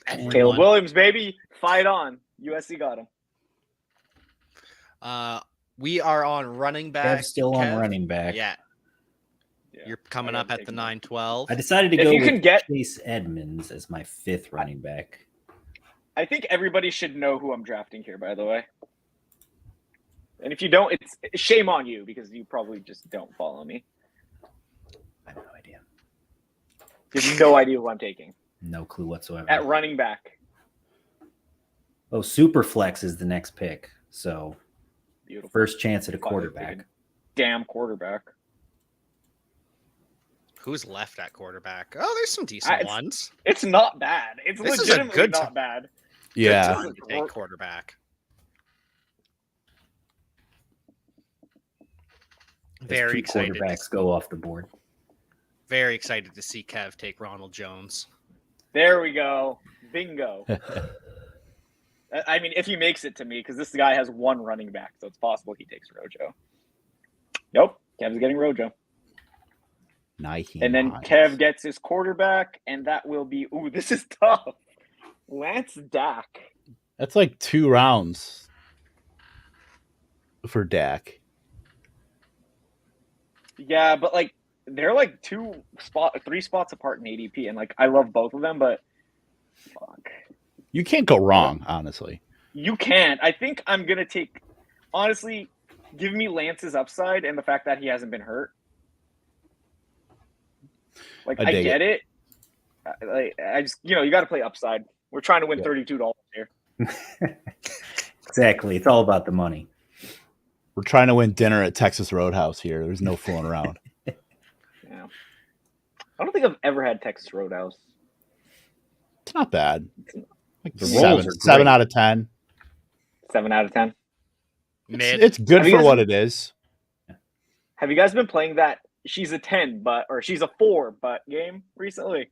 S1: everyone.
S2: Williams, baby. Fight on. USC got him.
S1: We are on running back.
S4: Kev's still on
S1: Kev.
S4: running back.
S1: Yeah, you're coming up at the 9-12.
S4: I decided to
S2: If
S4: go
S2: you
S4: with
S2: can get-
S4: Chase Edmonds as my 5th running back.
S2: I think everybody should know who I'm drafting here, by the way. And if you don't, it's shame on you because you probably just don't follow me.
S4: I have no idea.
S2: You have no idea who I'm taking.
S4: No clue whatsoever.
S2: At running back.
S4: Oh, Superflex is the next pick. So
S2: Beautiful.
S4: first chance at a
S2: Fucking
S4: quarterback.
S2: Damn quarterback.
S1: Who's left at quarterback? Oh, there's some decent ones.
S2: It's not bad. It's
S1: This is a
S2: legitimately
S1: good
S2: not
S1: time.
S2: bad.
S3: yeah.
S1: Good time to take quarterback.
S4: There's
S1: Very
S4: two
S1: excited.
S4: quarterbacks go off the board.
S1: Very excited to see Kev take Ronald Jones.
S2: There we go. Bingo. I mean, if he makes it to me, because this guy has one running back, so it's possible he takes Rojo. Nope. Kev's getting Rojo.
S3: Nike.
S2: And then Kev gets his quarterback, and that will be, ooh, this is tough. Lance Dak.
S3: That's like 2 rounds for Dak.
S2: Yeah, but like they're like 3 spots apart in ADP, and like I love both of them, but fuck.
S3: You can't go wrong, honestly.
S2: You can't. I think I'm gonna take, honestly, give me Lance's upside and the fact that he hasn't been hurt. Like I get it. I just, you got to play upside. We're trying to win $32 here.
S4: Exactly. It's all about the money.
S3: We're trying to win dinner at Texas Roadhouse here. There's no fooling around.
S2: Yeah. I don't think I've ever had Texas Roadhouse.
S3: It's not bad. Like
S4: The rolls are
S3: 7
S4: great.
S3: out of 10.
S2: 7 out of 10.
S1: Mid.
S3: It's good
S2: Have you
S3: for
S2: guys-
S3: what it is.
S2: Have you guys been playing that she's a 10 or she's a 4 but game recently?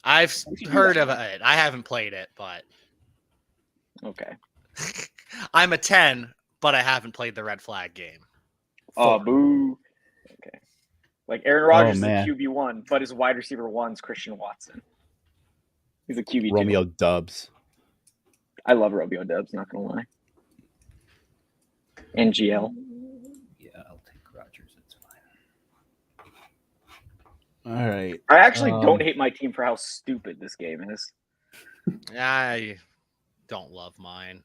S1: I've
S2: should do
S1: heard
S2: that.
S1: of it. I haven't played it, but
S2: Okay.
S1: I'm a 10, but I haven't played the red flag game.
S2: Oh, boo. Okay. Like Aaron Rodgers is a
S3: man.
S2: QB1, but his wide receiver 1's Christian Watson. He's a QB2.
S3: Romeo Dubs.
S2: I love Romeo Dubs, not going to lie. NGL.
S4: Yeah, I'll take Rodgers. It's fine.
S3: All right.
S2: I actually don't hate my team for how stupid this game is.
S1: I don't love mine.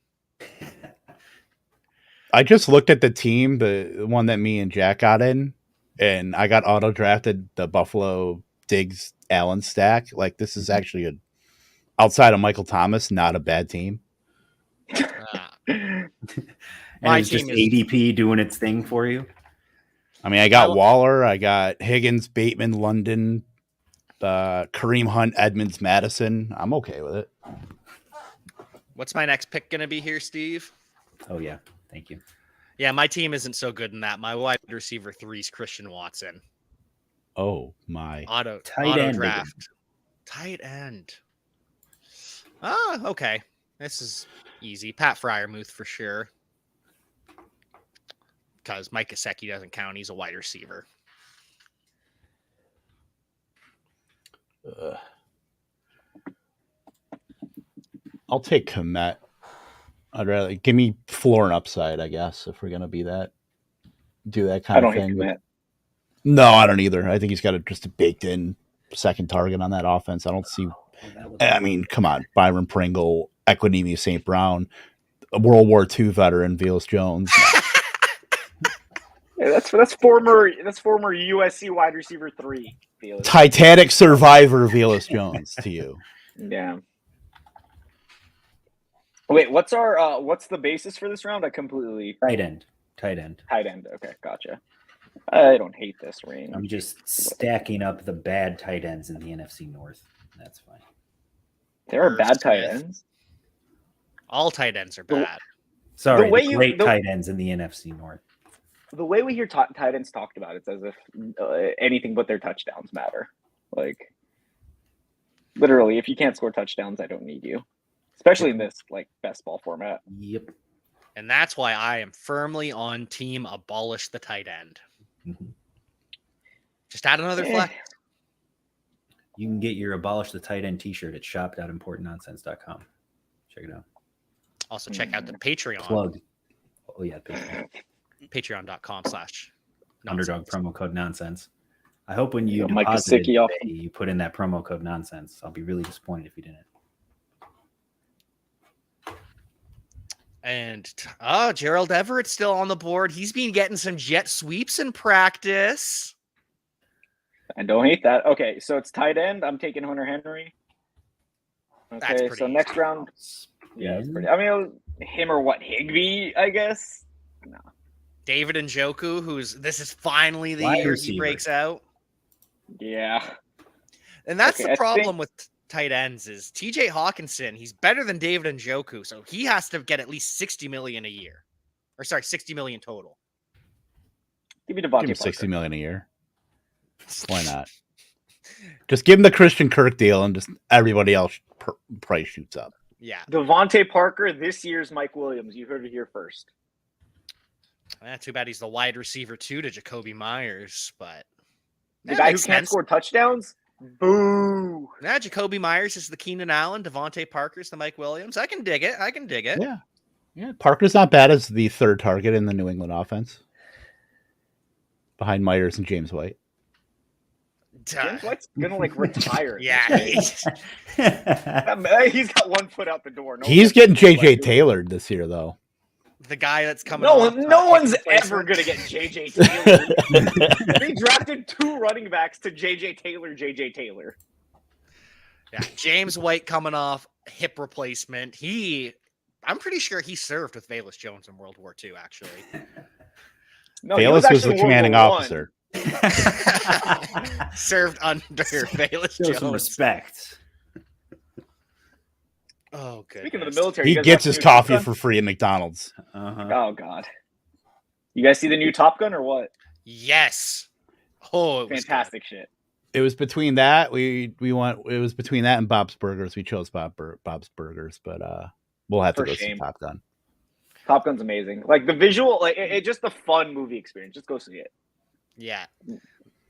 S3: I just looked at the team, the one that me and Jack got in, and I got auto drafted the Buffalo Diggs Allen stack. Like, this is actually outside of Michael Thomas, not a bad team.
S4: And
S1: My
S4: it's just
S1: team is-
S4: ADP doing its thing for you.
S3: I mean, I got
S1: Well-
S3: Waller, I got Higgins, Bateman, London, Kareem Hunt, Edmonds, Madison. I'm okay with it.
S1: What's my next pick going to be here, Steve?
S4: Oh, yeah. Thank you.
S1: Yeah, my team isn't so good in that. My wide receiver 3 is Christian Watson.
S3: Oh my!
S1: Auto
S4: Tight end
S1: draft. Tight end. Okay. This is easy. Pat Fryermuth for sure. because Mike Gesicki doesn't count. He's a wide receiver.
S3: I'll take Komet. I'd rather give me floor and upside, I guess, if we're gonna do that kind of thing. No, I don't either. I think he's got just a baked in second target on that offense. I don't see. I mean, come on, Byron Pringle, Equinemi St. Brown, a World War II veteran, Velus Jones.
S2: Yeah, that's former USC wide receiver 3. Velus.
S3: Titanic survivor Velus Jones to you.
S2: Yeah. Wait, what's the basis for this round? I completely
S4: Tight end.
S2: Okay, gotcha. I don't hate this range.
S4: I'm just stacking up the bad tight ends in the NFC North. That's fine.
S2: There are bad tight ends.
S1: All tight ends are bad.
S4: Sorry, the great tight ends in the NFC North.
S2: The way we hear tight ends talked about, it's as if anything but their touchdowns matter. Like, literally, if you can't score touchdowns, I don't need you. Especially in this best ball format.
S4: Yep.
S1: And that's why I am firmly on team abolish the tight end.
S4: Mm-hmm.
S1: Just add another flex.
S4: You can get your abolish the tight end t-shirt at shop.importantnonsense.com. Check it out.
S1: Also check out the Patreon.
S4: Plug. Oh yeah, Patreon.
S1: Patreon.com/underdog
S4: promo code nonsense. I hope when you
S2: Mike
S4: deposit
S2: Gesicki
S4: you put in that promo code nonsense. I'll be really disappointed if you didn't.
S1: And Gerald Everett's still on the board. He's been getting some jet sweeps in practice.
S2: I don't hate that. Okay, so it's tight end. I'm taking Hunter Henry. Okay, so
S1: easy.
S2: Next round. Yeah, it's pretty. I mean, him or what? Higbee, I guess. No.
S1: David Njoku, this is finally the
S4: Wide
S1: year
S4: receiver.
S1: he breaks out.
S2: Yeah.
S1: And that's
S2: Okay,
S1: the problem with tight ends is TJ Hawkinson. He's better than David Njoku, so he has to get at least $60 million a year. Or sorry, $60 million total.
S2: Give me Devontae
S3: Give him
S2: Parker.
S3: $60 million a year. Why not? Just give him the Christian Kirk deal, and just everybody else price shoots up.
S1: Yeah.
S2: Devontae Parker, this year's Mike Williams. You heard it here first.
S1: Too bad he's the wide receiver too to JKB Myers, but
S2: The guy who can't score touchdowns? Boo.
S1: Yeah, JKB Myers is the Keenan Allen, Devontae Parker's the Mike Williams. I can dig it.
S3: Yeah. Parker's not bad as the third target in the New England offense, behind Myers and James White.
S2: James White's gonna retire.
S1: Yeah,
S2: he's got one foot out the door.
S3: He's getting JJ Taylored this year, though.
S1: The guy that's coming.
S2: No one's ever gonna get JJ Taylor. They drafted 2 running backs to JJ Taylor.
S1: Yeah, James White coming off hip replacement. I'm pretty sure he served with Velus Jones in World War II. Actually,
S3: no, Velus was the commanding officer.
S1: Served under Velus Jones.
S4: Some respect.
S1: Oh, good.
S2: Speaking of the military,
S3: he gets his coffee for free at McDonald's.
S2: Oh God! You guys see the new Top Gun or what?
S1: Yes. Oh,
S2: fantastic shit.
S3: It was between that It was between that and Bob's Burgers. We chose Bob's Burgers, but we'll have to go see Top Gun.
S2: Top Gun's amazing. Like the visual, it's just a fun movie experience. Just go see it.
S1: Yeah.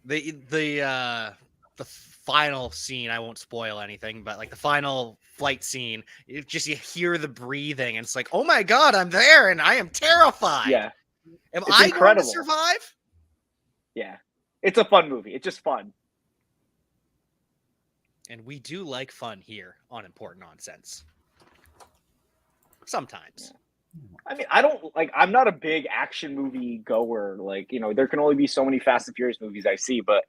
S1: The final scene, I won't spoil anything, but the final flight scene, you hear the breathing and it's like, oh my God, I'm there and I am terrified.
S2: Yeah.
S1: Am I going to survive?
S2: Yeah. It's a fun movie. It's just fun.
S1: And we do like fun here on Important Nonsense. Sometimes.
S2: I mean, I'm not a big action movie goer. There can only be so many Fast and Furious movies I see, but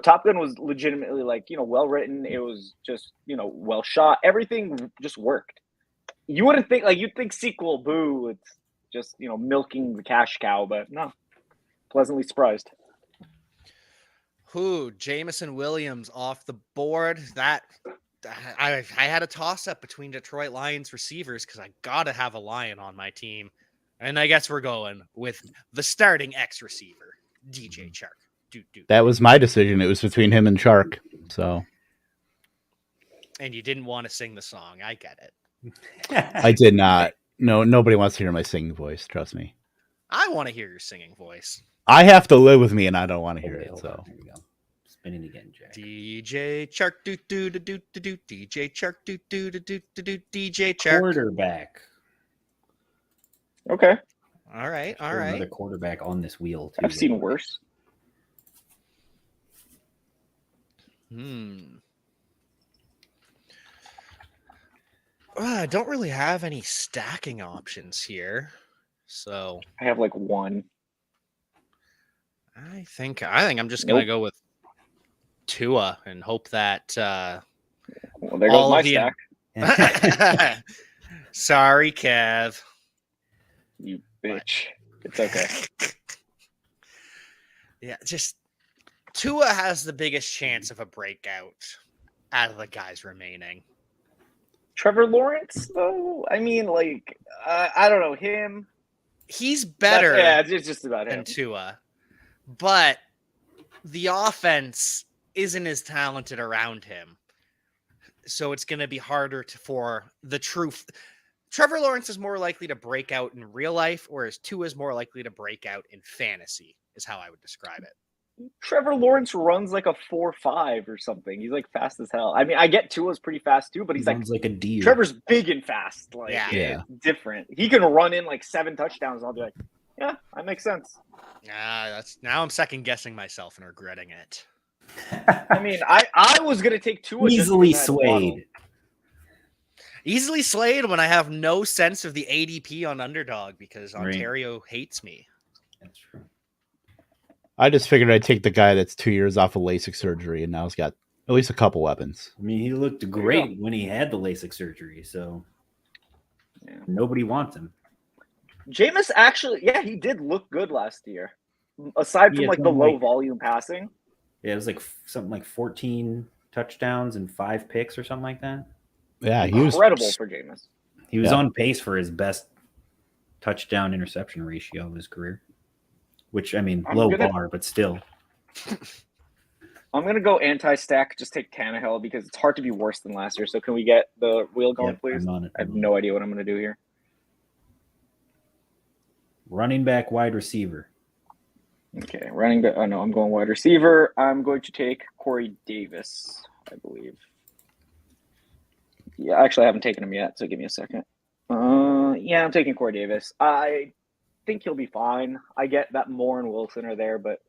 S2: Top Gun was legitimately well written. It was just, well shot. Everything just worked. You wouldn't think you'd think sequel, boo. It's just, milking the cash cow, but no, pleasantly surprised.
S1: Jamison Williams off the board. That I had a toss up between Detroit Lions receivers because I gotta have a Lion on my team, and I guess we're going with the starting X receiver, DJ Chark.
S3: That was my decision. It was between him and Chark. So,
S1: and you didn't want to sing the song. I get it.
S3: I did not. No, nobody wants to hear my singing voice. Trust me.
S1: I want to hear your singing voice.
S3: I have to live with me, and I don't want to hear it. So
S4: There you go. Spinning again, Jack.
S1: DJ Chark do do do do do do. DJ Chark do do do do do do. DJ Chark.
S4: Quarterback.
S2: Okay.
S1: All right. All
S4: There's
S1: right.
S4: Another quarterback on this wheel too.
S2: I've seen worse.
S1: I don't really have any stacking options here, so
S2: I have like one.
S1: I think I'm just gonna go with Tua and hope that
S2: Well, there goes
S1: all
S2: my
S1: of the
S2: stack.
S1: Sorry, Kev.
S2: You bitch. It's okay.
S1: Yeah, just Tua has the biggest chance of a breakout out of the guys remaining.
S2: Trevor Lawrence, though? I mean, like, I don't know. Him.
S1: He's better
S2: It's just about
S1: than
S2: him.
S1: Tua, but the offense isn't as talented around him. So it's going to be harder for the truth. Trevor Lawrence is more likely to break out in real life, whereas Tua is more likely to break out in fantasy, is how I would describe it.
S2: Trevor Lawrence runs like a 4.5 or something. He's like fast as hell. I mean, I get Tua's pretty fast too, but he's
S4: Sounds like a deer.
S2: Trevor's big and fast. Like,
S1: Yeah.
S2: it's different. He can run in like 7 touchdowns. I'll be like, yeah, that makes sense.
S1: Now I'm second guessing myself and regretting it.
S2: I mean, I was gonna take Tua just
S4: Easily
S2: because I had Waddle.
S4: swayed.
S1: Easily slayed when I have no sense of the ADP on Underdog because
S4: Right.
S1: Ontario hates me.
S4: That's true.
S3: I just figured I'd take the guy that's 2 years off of LASIK surgery, and now he's got at least a couple weapons.
S4: I mean, he looked great when he had the LASIK surgery, so nobody wants him.
S2: Jameis actually, yeah, he did look good last year. Aside from
S4: Yeah,
S2: like the
S4: something
S2: low
S4: like-
S2: volume passing.
S4: Yeah, it was like something like 14 touchdowns and 5 picks or something like that.
S3: Yeah, he was
S2: Incredible for Jameis.
S4: He was
S3: Yeah.
S4: on pace for his best touchdown interception ratio of his career, which I mean, low bar, but still.
S2: I'm gonna go anti-stack. Just take Tannehill because it's hard to be worse than last year. So can we get the wheel going,
S4: Yep,
S2: please?
S4: I'm on it.
S2: I have no idea what I'm gonna do here.
S4: Running back, wide receiver.
S2: Okay, running back. Oh no, I'm going wide receiver. I'm going to take Corey Davis, I believe. Yeah, actually, I haven't taken him yet, so give me a second. Yeah, I'm taking Corey Davis. I think he'll be fine. I get that Moore and Wilson are there, but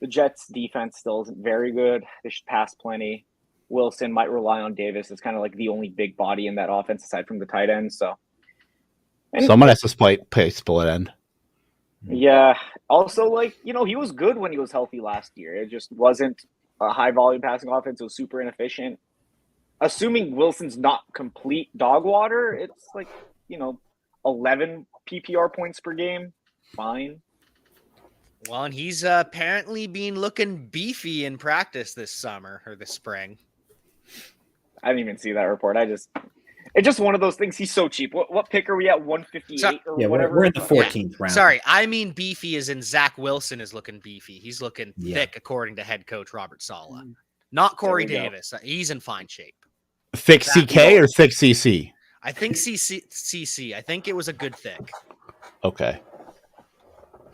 S2: the Jets' defense still isn't very good. They should pass plenty. Wilson might rely on Davis. It's kind of like the only big body in that offense aside from the tight end. So,
S3: someone has to play split end.
S2: Yeah. Also, like, he was good when he was healthy last year. It just wasn't a high volume passing offense. It was super inefficient. Assuming Wilson's not complete dog water, it's like, 11 PPR points per game. Fine.
S1: Well, and he's apparently been looking beefy in practice this summer or this spring.
S2: I didn't even see that report. It's just one of those things. He's so cheap. What pick are we at? 158 or whatever?
S4: We're in the 14th round.
S1: Sorry, I mean beefy as in Zach Wilson is looking beefy. He's looking
S4: Yeah.
S1: thick, according to head coach Robert Saleh. Not Corey Davis. He's in fine shape.
S3: Thick CK or thick CC?
S1: I think CC. I think it was a good thick.
S3: Okay.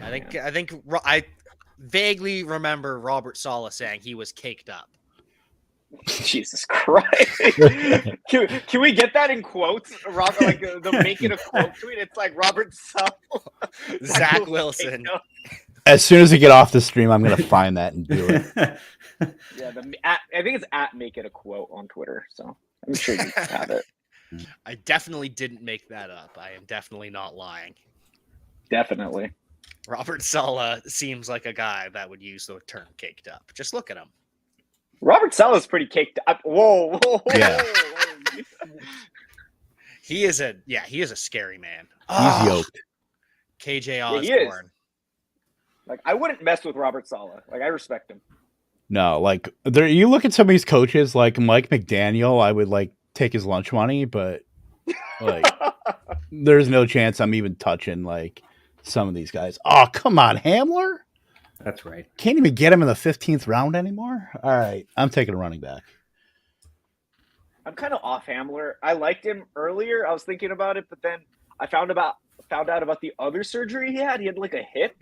S1: I vaguely remember Robert Saleh saying he was caked up.
S2: Jesus Christ. Can we get that in quotes? Like the make it a quote tweet. It's like Robert Saleh.
S1: Zach Wilson.
S3: As soon as we get off the stream, I'm going to find that and do it.
S2: Yeah, I think it's at make it a quote on Twitter. So I'm sure you have it.
S1: I definitely didn't make that up. I am definitely not lying.
S2: Definitely.
S1: Robert Saleh seems like a guy that would use the term caked up. Just look at him.
S2: Robert Saleh's pretty caked up. Whoa.
S3: Yeah.
S1: He is a scary man.
S3: He's yoked.
S1: KJ
S2: Yeah, he is.
S1: Osborne.
S2: Like, I wouldn't mess with Robert Saleh. Like, I respect him.
S3: No, like you look at some of these coaches, like Mike McDaniel, I would like take his lunch money, but like there's no chance I'm even touching like some of these guys. Oh, come on, Hamler.
S4: That's right.
S3: Can't even get him in the 15th round anymore. All right, I'm taking a running back.
S2: I'm kind of off Hamler. I liked him earlier. I was thinking about it, but then I found found out about the other surgery he had. He had like a hip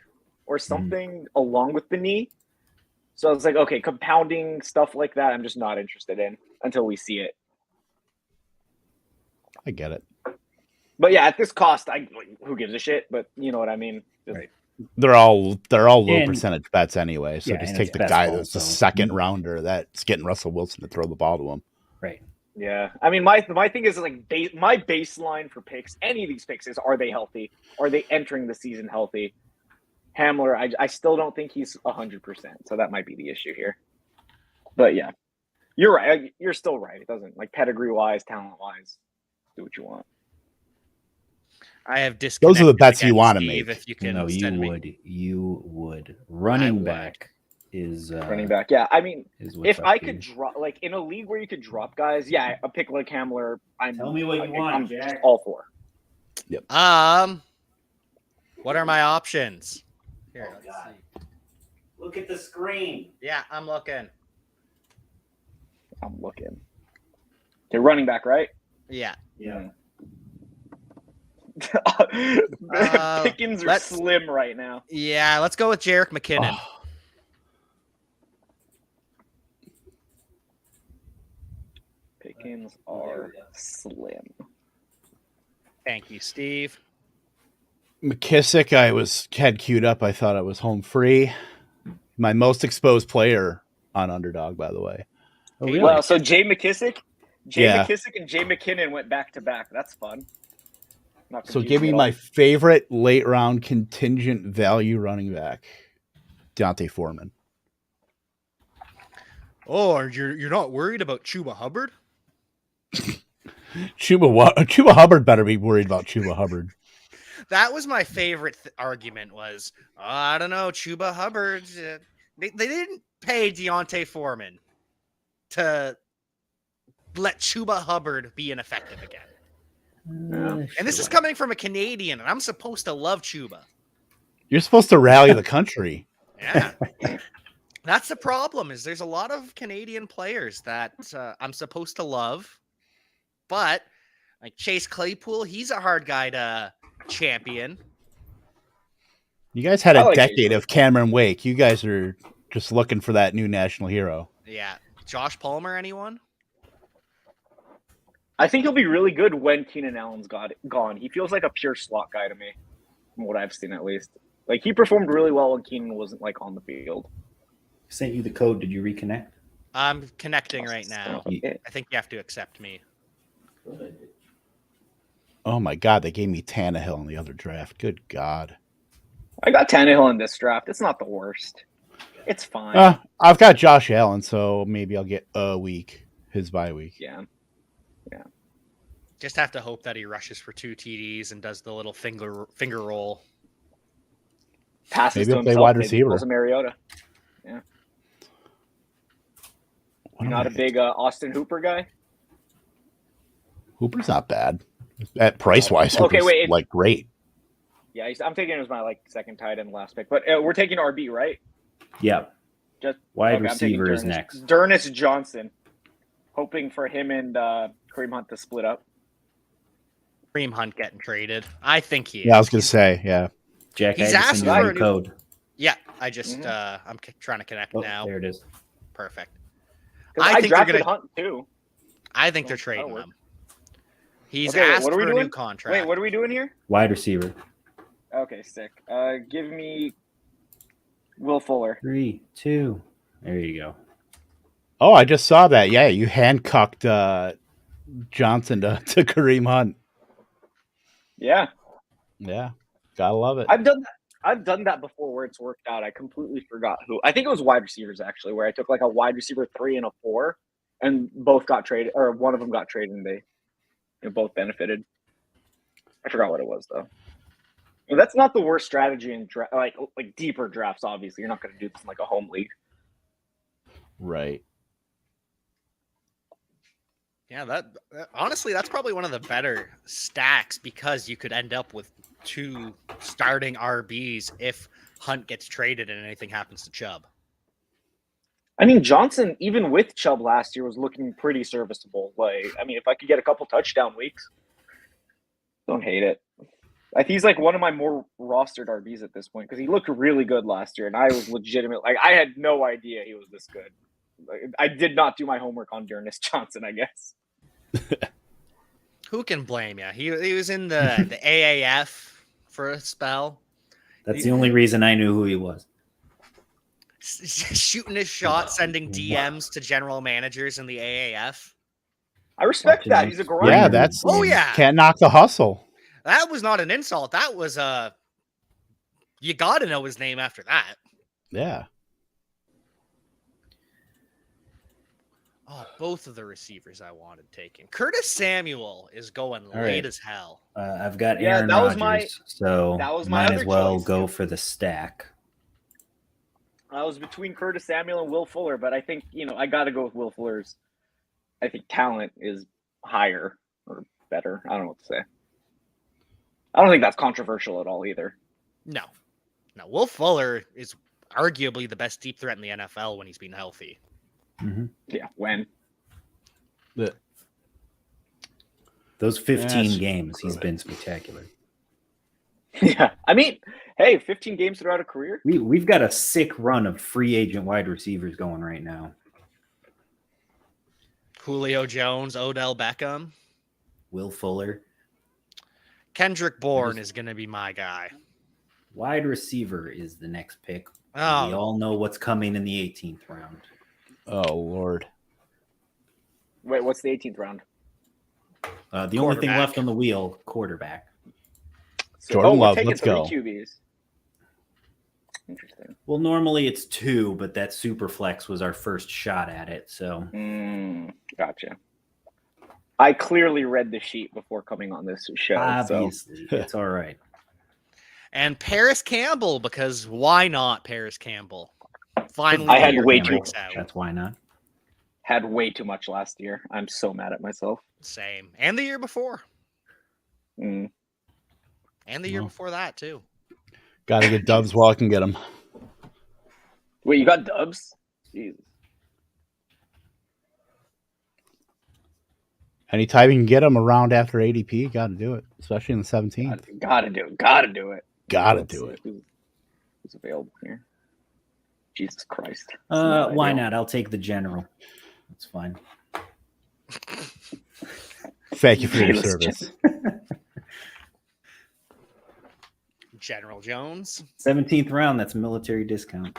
S2: or something along with the knee. So I was like, okay, compounding stuff like that, I'm just not interested in until we see it.
S3: I get it.
S2: But yeah, at this cost, who gives a shit? But you know what I mean.
S4: Right.
S3: They're all low
S4: And-
S3: percentage bets anyway. So
S4: Yeah,
S3: just
S4: and
S3: take
S4: it's
S3: the
S4: best
S3: guy
S4: ball,
S3: that's the
S4: so-
S3: second rounder that's getting Russell Wilson to throw the ball to him.
S4: Right.
S2: Yeah, I mean, my thing is like my baseline for picks. Any of these picks is: are they healthy? Are they entering the season healthy? Hamler, I still don't think he's 100%. So that might be the issue here. But yeah, you're right. You're still right. It doesn't like pedigree wise, talent wise, do what you want.
S1: I have disconnected.
S3: Those are the bets you
S1: again,
S3: wanna
S1: Steve,
S3: make.
S1: If you can
S4: No, you
S1: send me.
S4: would. You would. Running
S1: would.
S4: back is
S2: Running back, yeah. I mean,
S4: Is what's
S2: if
S4: up
S2: I
S4: to
S2: could
S4: you.
S2: drop, like in a league where you could drop guys, yeah, a pick like Hamler.
S4: Tell me what you want,
S2: I'm
S4: Jack.
S2: all for.
S1: What are my options? Here,
S4: Oh,
S1: let's
S4: God.
S1: see.
S4: Look at the screen.
S1: Yeah, I'm looking.
S2: I'm looking. Okay, running back, right?
S1: Yeah.
S4: Yeah.
S2: Pickings are
S1: let's-
S2: slim right now.
S1: Yeah, let's go with Jerick McKinnon.
S3: Oh,
S2: Pickings
S4: Oh, there
S2: are
S4: we go.
S2: slim.
S1: Thank you, Steve.
S3: McKissick, I had queued up. I thought I was home free. My most exposed player on Underdog, by the way.
S4: Oh, really?
S2: Well, so Jay McKissick
S3: Yeah.
S2: and Jay McKinnon went back to back. That's fun. Not
S3: So
S2: confusing
S3: give me
S2: at all.
S3: my favorite late round contingent value running back, Deontay Foreman.
S1: Oh, you're not worried about Chuba Hubbard?
S3: Chuba Hubbard better be worried about Chuba Hubbard.
S1: That was my favorite argument was, I don't know, Chuba Hubbard. They didn't pay Deontay Foreman to let Chuba Hubbard be ineffective again. And this is coming from a Canadian, and I'm supposed to love Chuba.
S3: You're supposed to rally the country.
S1: Yeah. That's the problem is there's a lot of Canadian players that I'm supposed to love, but like Chase Claypool, he's a hard guy to champion.
S3: You guys had
S2: I
S3: a
S2: like
S3: decade of Cameron Wake. You guys are just looking for that new national hero.
S1: Yeah. Josh Palmer, anyone?
S2: I think he'll be really good when Keenan Allen's gone. He feels like a pure slot guy to me, from what I've seen at least. Like he performed really well when Keenan wasn't like on the field.
S4: Sent you the code. Did you reconnect?
S1: I'm connecting right now.
S2: Okay.
S1: I think you have to accept me.
S3: Oh my God, they gave me Tannehill in the other draft. Good God.
S2: I got Tannehill in this draft. It's not the worst. It's fine.
S3: I've got Josh Allen, so maybe I'll get a week, his bye week.
S2: Yeah.
S1: Just have to hope that he rushes for 2 TDs and does the little finger roll.
S2: Passes
S3: Maybe
S2: to
S3: he'll play
S2: himself.
S3: wide
S2: maybe
S3: receiver.
S2: pulls a Mariota.
S3: What am
S2: Not
S3: I-
S2: a big Austin Hooper guy.
S3: Hooper's not bad. At price wise,
S2: Okay,
S3: Hooper's
S2: wait.
S3: like great.
S2: Yeah, I'm taking him as my second tight end last pick. But we're taking RB, right?
S4: Yeah.
S2: Just
S4: Wide
S2: okay, I'm taking
S4: receiver is
S2: Dernis-
S4: next.
S2: Dernis Johnson. Hoping for him and Kareem Hunt to split up.
S1: Kareem Hunt getting traded. I think he is.
S3: Yeah, I was gonna say, yeah.
S4: Jack,
S1: He's
S4: I just
S1: asked
S4: sent you
S1: for
S4: a
S1: a new-
S4: code.
S1: Yeah, I just
S2: Mhm.
S1: I'm trying to connect
S4: Oh,
S1: now.
S4: there it is.
S1: Perfect.
S2: 'Cause
S1: I
S2: I
S1: think they're
S2: drafted
S1: gonna-
S2: Hunt too.
S1: I think they're
S2: That'll
S1: trading
S2: work.
S1: him. He's
S2: Okay, wait,
S1: asked
S2: what are we
S1: for a
S2: doing?
S1: new contract.
S2: Wait, what are we doing here?
S4: Wide receiver.
S2: Okay, sick. Give me Will Fuller.
S4: 3, 2. There you go.
S3: Oh, I just saw that. Yeah, you handcuffed Johnson to Kareem Hunt.
S2: Yeah,
S3: Yeah, gotta love it.
S2: I've done that before where it's worked out. I completely forgot who. I think it was wide receivers actually, where I took like a wide receiver 3 and a 4, and both got traded, or one of them got traded, and they both benefited. I forgot what it was though. But that's not the worst strategy in like deeper drafts. Obviously, you're not going to do this in like a home league.
S3: Right.
S1: Yeah, that honestly, that's probably one of the better stacks because you could end up with 2 starting RBs if Hunt gets traded and anything happens to Chubb.
S2: I mean, Johnson, even with Chubb last year, was looking pretty serviceable. Like, I mean, if I could get a couple touchdown weeks, don't hate it. I think he's like one of my more rostered RBs at this point because he looked really good last year, and I was legitimate. Like I had no idea he was this good. Like, I did not do my homework on Dearness Johnson, I guess.
S1: Who can blame you? He was in the AAF for a spell.
S4: That's the only reason I knew who he was.
S1: Shooting his shot, sending DMs to general managers in the AAF.
S2: I respect that. He's a grinder.
S3: Yeah, that's can't knock the hustle.
S1: That was not an insult. That was you got to know his name after that.
S3: Yeah.
S1: Oh, both of the receivers I wanted taken. Curtis Samuel is going late as hell.
S4: I've got Aaron Rodgers, so
S2: that was my
S4: might
S2: other
S4: as well
S2: choice,
S4: go
S2: too.
S4: for the stack.
S2: I was between Curtis Samuel and Will Fuller, but I think, I got to go with Will Fuller's. I think talent is higher or better. I don't know what to say. I don't think that's controversial at all either.
S1: No. Will Fuller is arguably the best deep threat in the NFL when he's been healthy.
S4: Mm-hmm.
S2: Yeah, when?
S4: Those 15 games, he's been spectacular.
S2: Yeah, I mean, hey, 15 games throughout a career.
S4: We've got a sick run of free agent wide receivers going right now.
S1: Julio Jones, Odell Beckham,
S4: Will Fuller.
S1: Kendrick Bourne is going to be my guy.
S4: Wide receiver is the next pick.
S1: Oh.
S4: We all know what's coming in the 18th round.
S3: Oh, Lord.
S2: Wait, what's the 18th round?
S4: The only thing left on the wheel, quarterback.
S2: So,
S3: Jordan Love,
S2: taking
S3: let's go.
S2: QBs. Interesting.
S4: Well, normally it's 2, but that super flex was our first shot at it. So,
S2: Gotcha. I clearly read the sheet before coming on this show.
S4: obviously, it's all right.
S1: And Paris Campbell, because why not Paris Campbell? Finally,
S2: I had way
S1: too.
S4: That's why not.
S2: Had way too much last year. I'm so mad at myself.
S1: Same. And the year before.
S2: Mm.
S1: And the year before that, too.
S3: Got to get dubs while I can get them.
S2: Wait, you got dubs? Jesus.
S3: Anytime you can get them around after ADP, got to do it, especially in the 17th.
S2: Gotta do it. Gotta do it.
S3: Got to
S2: Let's
S3: do
S2: see
S3: it.
S2: Who's available here? Jesus Christ.
S4: Why not? I'll take the general. That's fine.
S3: Thank you for your service.
S1: General Jones.
S4: 17th round, that's a military discount.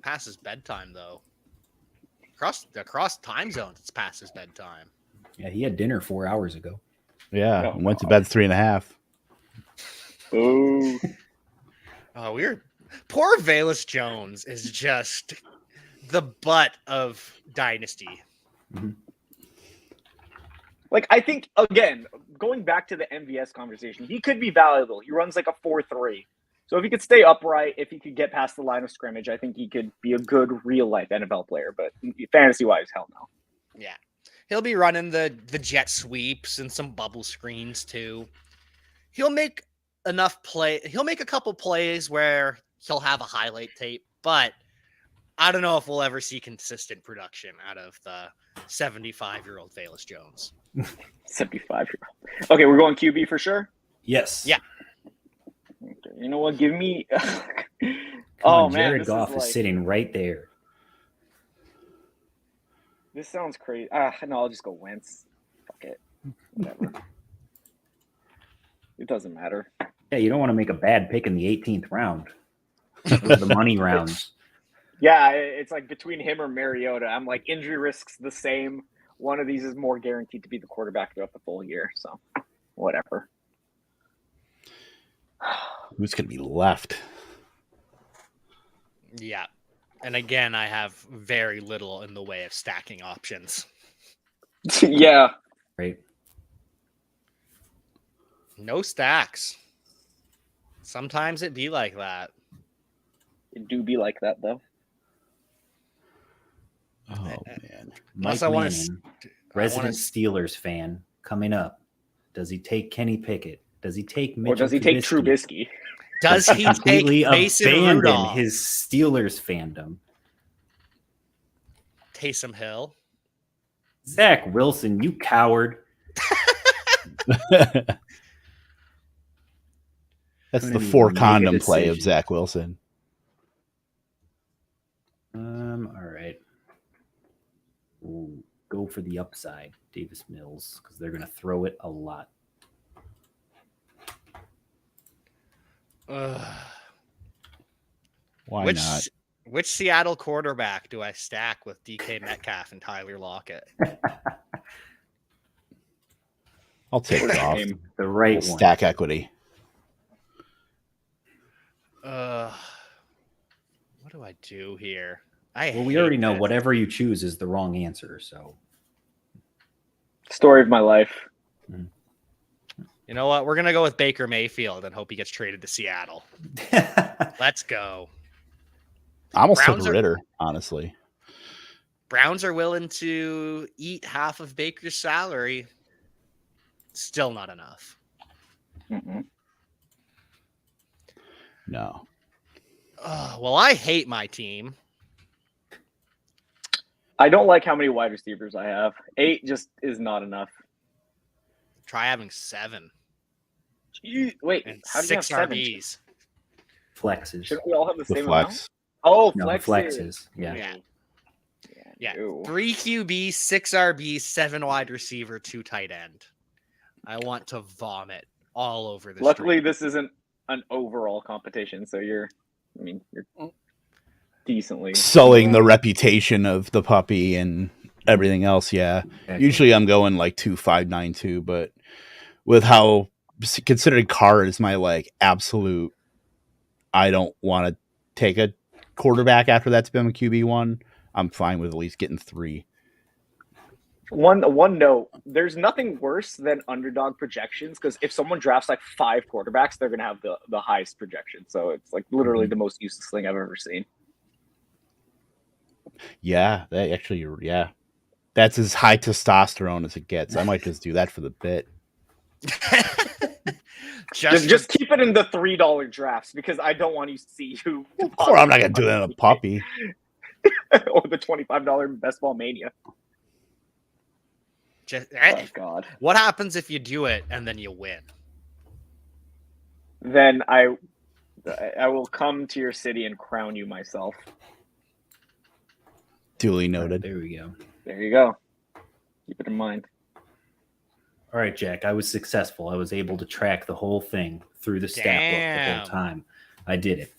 S1: Past his bedtime, though. Across time zones, it's past his bedtime.
S4: Yeah, he had dinner 4 hours ago.
S3: Yeah, went to bed 3.5.
S2: Ooh.
S1: Oh, weird. Poor Velus Jones is just the butt of Dynasty.
S4: Mm-hmm.
S2: Like, I think, again, going back to the MVS conversation, he could be valuable. He runs like a 4.3. So if he could stay upright, if he could get past the line of scrimmage, I think he could be a good real-life NFL player. But fantasy-wise, hell no.
S1: Yeah. He'll be running the jet sweeps and some bubble screens, too. He'll make He'll make a couple plays where he'll have a highlight tape, but I don't know if we'll ever see consistent production out of the 75-year-old Velus Jones.
S2: 75-year-old. Okay, we're going QB for sure?
S4: Yes.
S1: Yeah.
S2: Okay, you know what? Give me...
S4: Man, Jared Goff is sitting right there.
S2: This sounds crazy. No, I'll just go Wentz. Fuck it. Whatever. It doesn't matter.
S4: Yeah, you don't want to make a bad pick in the 18th round. Those are the money rounds.
S2: Yeah, it's like between him or Mariota. I'm like, injury risk's the same. One of these is more guaranteed to be the quarterback throughout the full year. So, whatever.
S3: Who's going to be left?
S1: Yeah. And again, I have very little in the way of stacking options.
S2: Yeah.
S4: Right.
S1: No stacks. Sometimes it be like that.
S2: It do be like that, though.
S3: Oh, man.
S4: Mike Manning, resident Steelers fan, coming up. Does he take Kenny Pickett? Does he take Mitchell
S2: Or does he take Trubisky?
S1: Does he take Mason
S4: abandon
S1: Rudolph?
S4: his Steelers fandom?
S1: Taysom Hill.
S4: Zach Wilson, you coward.
S3: That's
S4: Couldn't
S3: the
S4: even
S3: 4
S4: make a
S3: condom play of
S4: decision.
S3: Zach Wilson.
S4: All right. Ooh, go for the upside, Davis Mills, because they're going to throw it a lot.
S3: Why
S1: which
S3: not?
S1: which Seattle quarterback do I stack with DK Metcalf and Tyler Lockett?
S3: I'll take Goff.
S4: The right one.
S3: Stack equity.
S1: What do I do here?
S4: Well, we already know whatever you choose is the wrong answer. So,
S2: Story of my life.
S1: You know what? We're gonna go with Baker Mayfield and hope he gets traded to Seattle. Let's go.
S3: I almost
S1: Browns
S3: took Ritter, honestly.
S1: Browns are willing to eat half of Baker's salary. Still not enough.
S2: Mm-mm.
S3: No.
S1: Well, I hate my team.
S2: I don't like how many wide receivers I have. 8 just is not enough.
S1: Try having 7
S2: Wait,
S1: and
S2: how do you have
S1: 6
S2: 7?
S1: RBs.
S4: Flexes.
S2: Shouldn't we all have the
S3: The
S2: same
S3: flex.
S2: amount? Oh,
S4: No, flexes. Yeah.
S1: Yeah.
S2: Ew.
S1: 3 QB, 6 RB, 7 wide receiver, 2 tight end. I want to vomit all over the
S2: Luckily,
S1: street.
S2: this isn't an overall competition, so you're decently
S3: Sullying the reputation of the puppy and everything else, yeah.
S4: Exactly.
S3: Usually I'm going like 2-5-9-2, but with how considering Carr is my like absolute, I don't want to take a quarterback after that's been a QB1. I'm fine with at least getting 3.
S2: One note: there's nothing worse than underdog projections because if someone drafts like 5 quarterbacks, they're gonna have the highest projection. So it's like literally the most useless thing I've ever seen.
S3: Yeah, that actually, yeah. That's as high testosterone as it gets. I might just do that for the bit.
S2: Just keep it in the $3 drafts because I don't want to see you.
S3: Of course, I'm not gonna do that in a puppy.
S2: Or the $25 Best Ball Mania. Oh God!
S1: What happens if you do it and then you win?
S2: Then I will come to your city and crown you myself.
S3: Duly noted.
S4: There we go.
S2: There you go. Keep it in mind.
S4: All right, Jack. I was successful. I was able to track the whole thing through the stat book the whole time. I did it.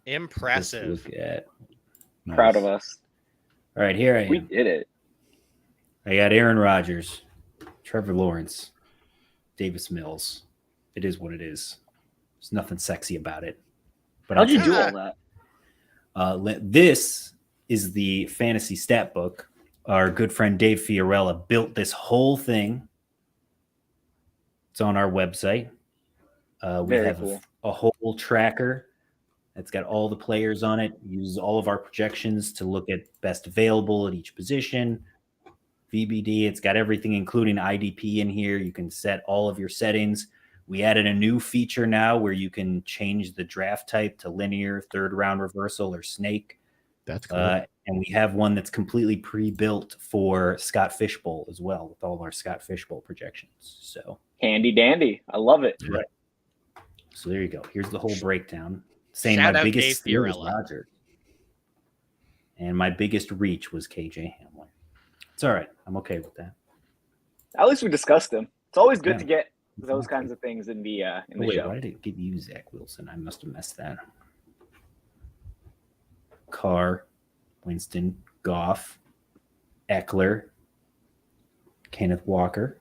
S1: Impressive.
S4: Let's look at.
S3: Nice.
S2: Proud of us.
S4: All right, here I am.
S2: We did it.
S4: I got Aaron Rodgers, Trevor Lawrence, Davis Mills. It is what it is. There's nothing sexy about it. But
S2: How'd you do all that?
S4: This is the fantasy stat book. Our good friend Dave Fiorella built this whole thing. It's on our website. We
S2: Very
S4: have
S2: cool.
S4: a whole tracker. It's got all the players on it. Uses all of our projections to look at best available at each position. VBD, it's got everything, including IDP in here. You can set all of your settings. We added a new feature now where you can change the draft type to linear, 3rd round reversal, or snake.
S3: That's cool.
S4: And we have one that's completely pre-built for Scott Fishbowl as well, with all of our Scott Fishbowl projections. So
S2: Handy dandy. I love it.
S4: right. So there you go. Here's the whole breakdown. Saying
S1: Shout
S4: my
S1: out
S4: biggest
S1: Dave
S4: steal was
S1: Fiorella.
S4: Rodgers. And my biggest reach was KJ Hamler. It's all right. I'm okay with that.
S2: At least we discussed them. It's always good
S4: Yeah.
S2: to get those kinds of things in the
S4: Wait,
S2: show.
S4: why did it give you Zach Wilson? I must have messed that. Carr, Winston, Goff, Eckler, Kenneth Walker.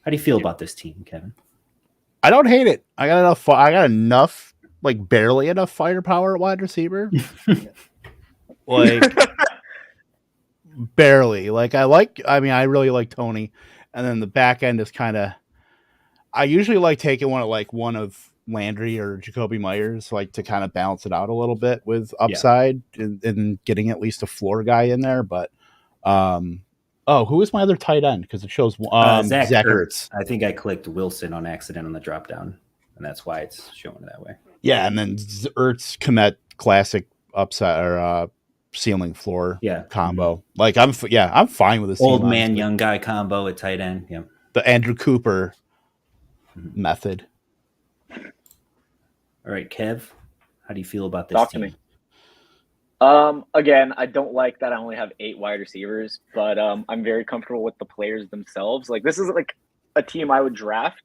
S4: How do you feel about this team, Kevin?
S3: I don't hate it. I got enough, like barely enough firepower at wide receiver. Like barely. I really like Tony. And then the back end is kind of, I usually like taking one of Landry or Jacoby Myers, like to kind of balance it out a little bit with upside and getting at least a floor guy in there. But, who is my other tight end? Because it shows
S4: Zach
S3: Ertz.
S4: I think I clicked Wilson on accident on the drop down, and that's why it's showing that way.
S3: Yeah, and then Ertz, Komet, classic upside or ceiling floor
S4: Yeah.
S3: combo. Like I'm fine with this
S4: Old
S3: team,
S4: man,
S3: honestly.
S4: young guy combo at tight end. Yeah.
S3: The Andrew Cooper method.
S4: All right, Kev, how do you feel about this
S2: Talk to
S4: team?
S2: me. Again, I don't like that I only have 8 wide receivers, but I'm very comfortable with the players themselves. Like this is like a team I would draft.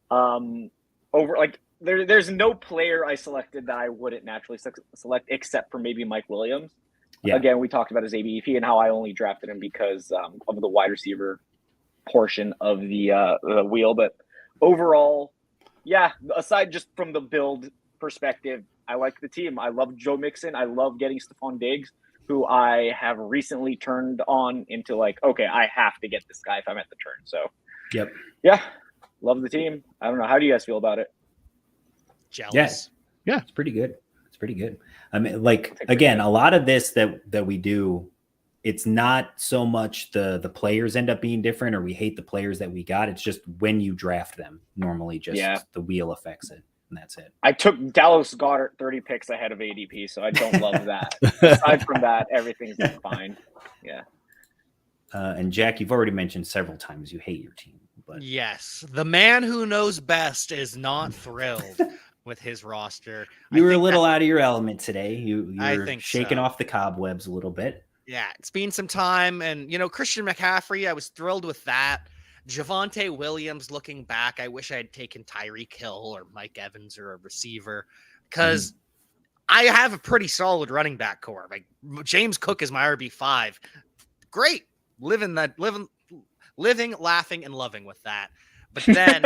S2: Over like there's no player I selected that I wouldn't naturally select except for maybe Mike Williams.
S4: Yeah.
S2: Again, we talked about his ABEP and how I only drafted him because of the wide receiver portion of the wheel. But overall, yeah, aside just from the build perspective, I like the team. I love Joe Mixon. I love getting Stephon Diggs, who I have recently turned on into like, okay, I have to get this guy if I'm at the turn. So,
S4: Yep.
S2: yeah, love the team. I don't know. How do you guys feel about it?
S1: Jealous.
S3: Yeah.
S4: It's pretty good. It's pretty good. I mean, like, again, a lot of this that we do, it's not so much the players end up being different or we hate the players that we got. It's just when you draft them, normally just the wheel affects it. And that's it.
S2: I took Dallas Goedert 30 picks ahead of ADP, so I don't love that. Aside from that, everything's fine. Yeah.
S4: And Jack, you've already mentioned several times you hate your team. But
S1: Yes, the man who knows best is not thrilled with his roster.
S4: You were a little out of your element today. You're
S1: think
S4: shaking
S1: so.
S4: off the cobwebs a little bit.
S1: Yeah, it's been some time. And, Christian McCaffrey, I was thrilled with that. Javonte Williams, looking back, I wish I had taken Tyreek Hill or Mike Evans or a receiver because I have a pretty solid running back core. Like James Cook is my RB5. Great. Living, laughing, and loving with that. But then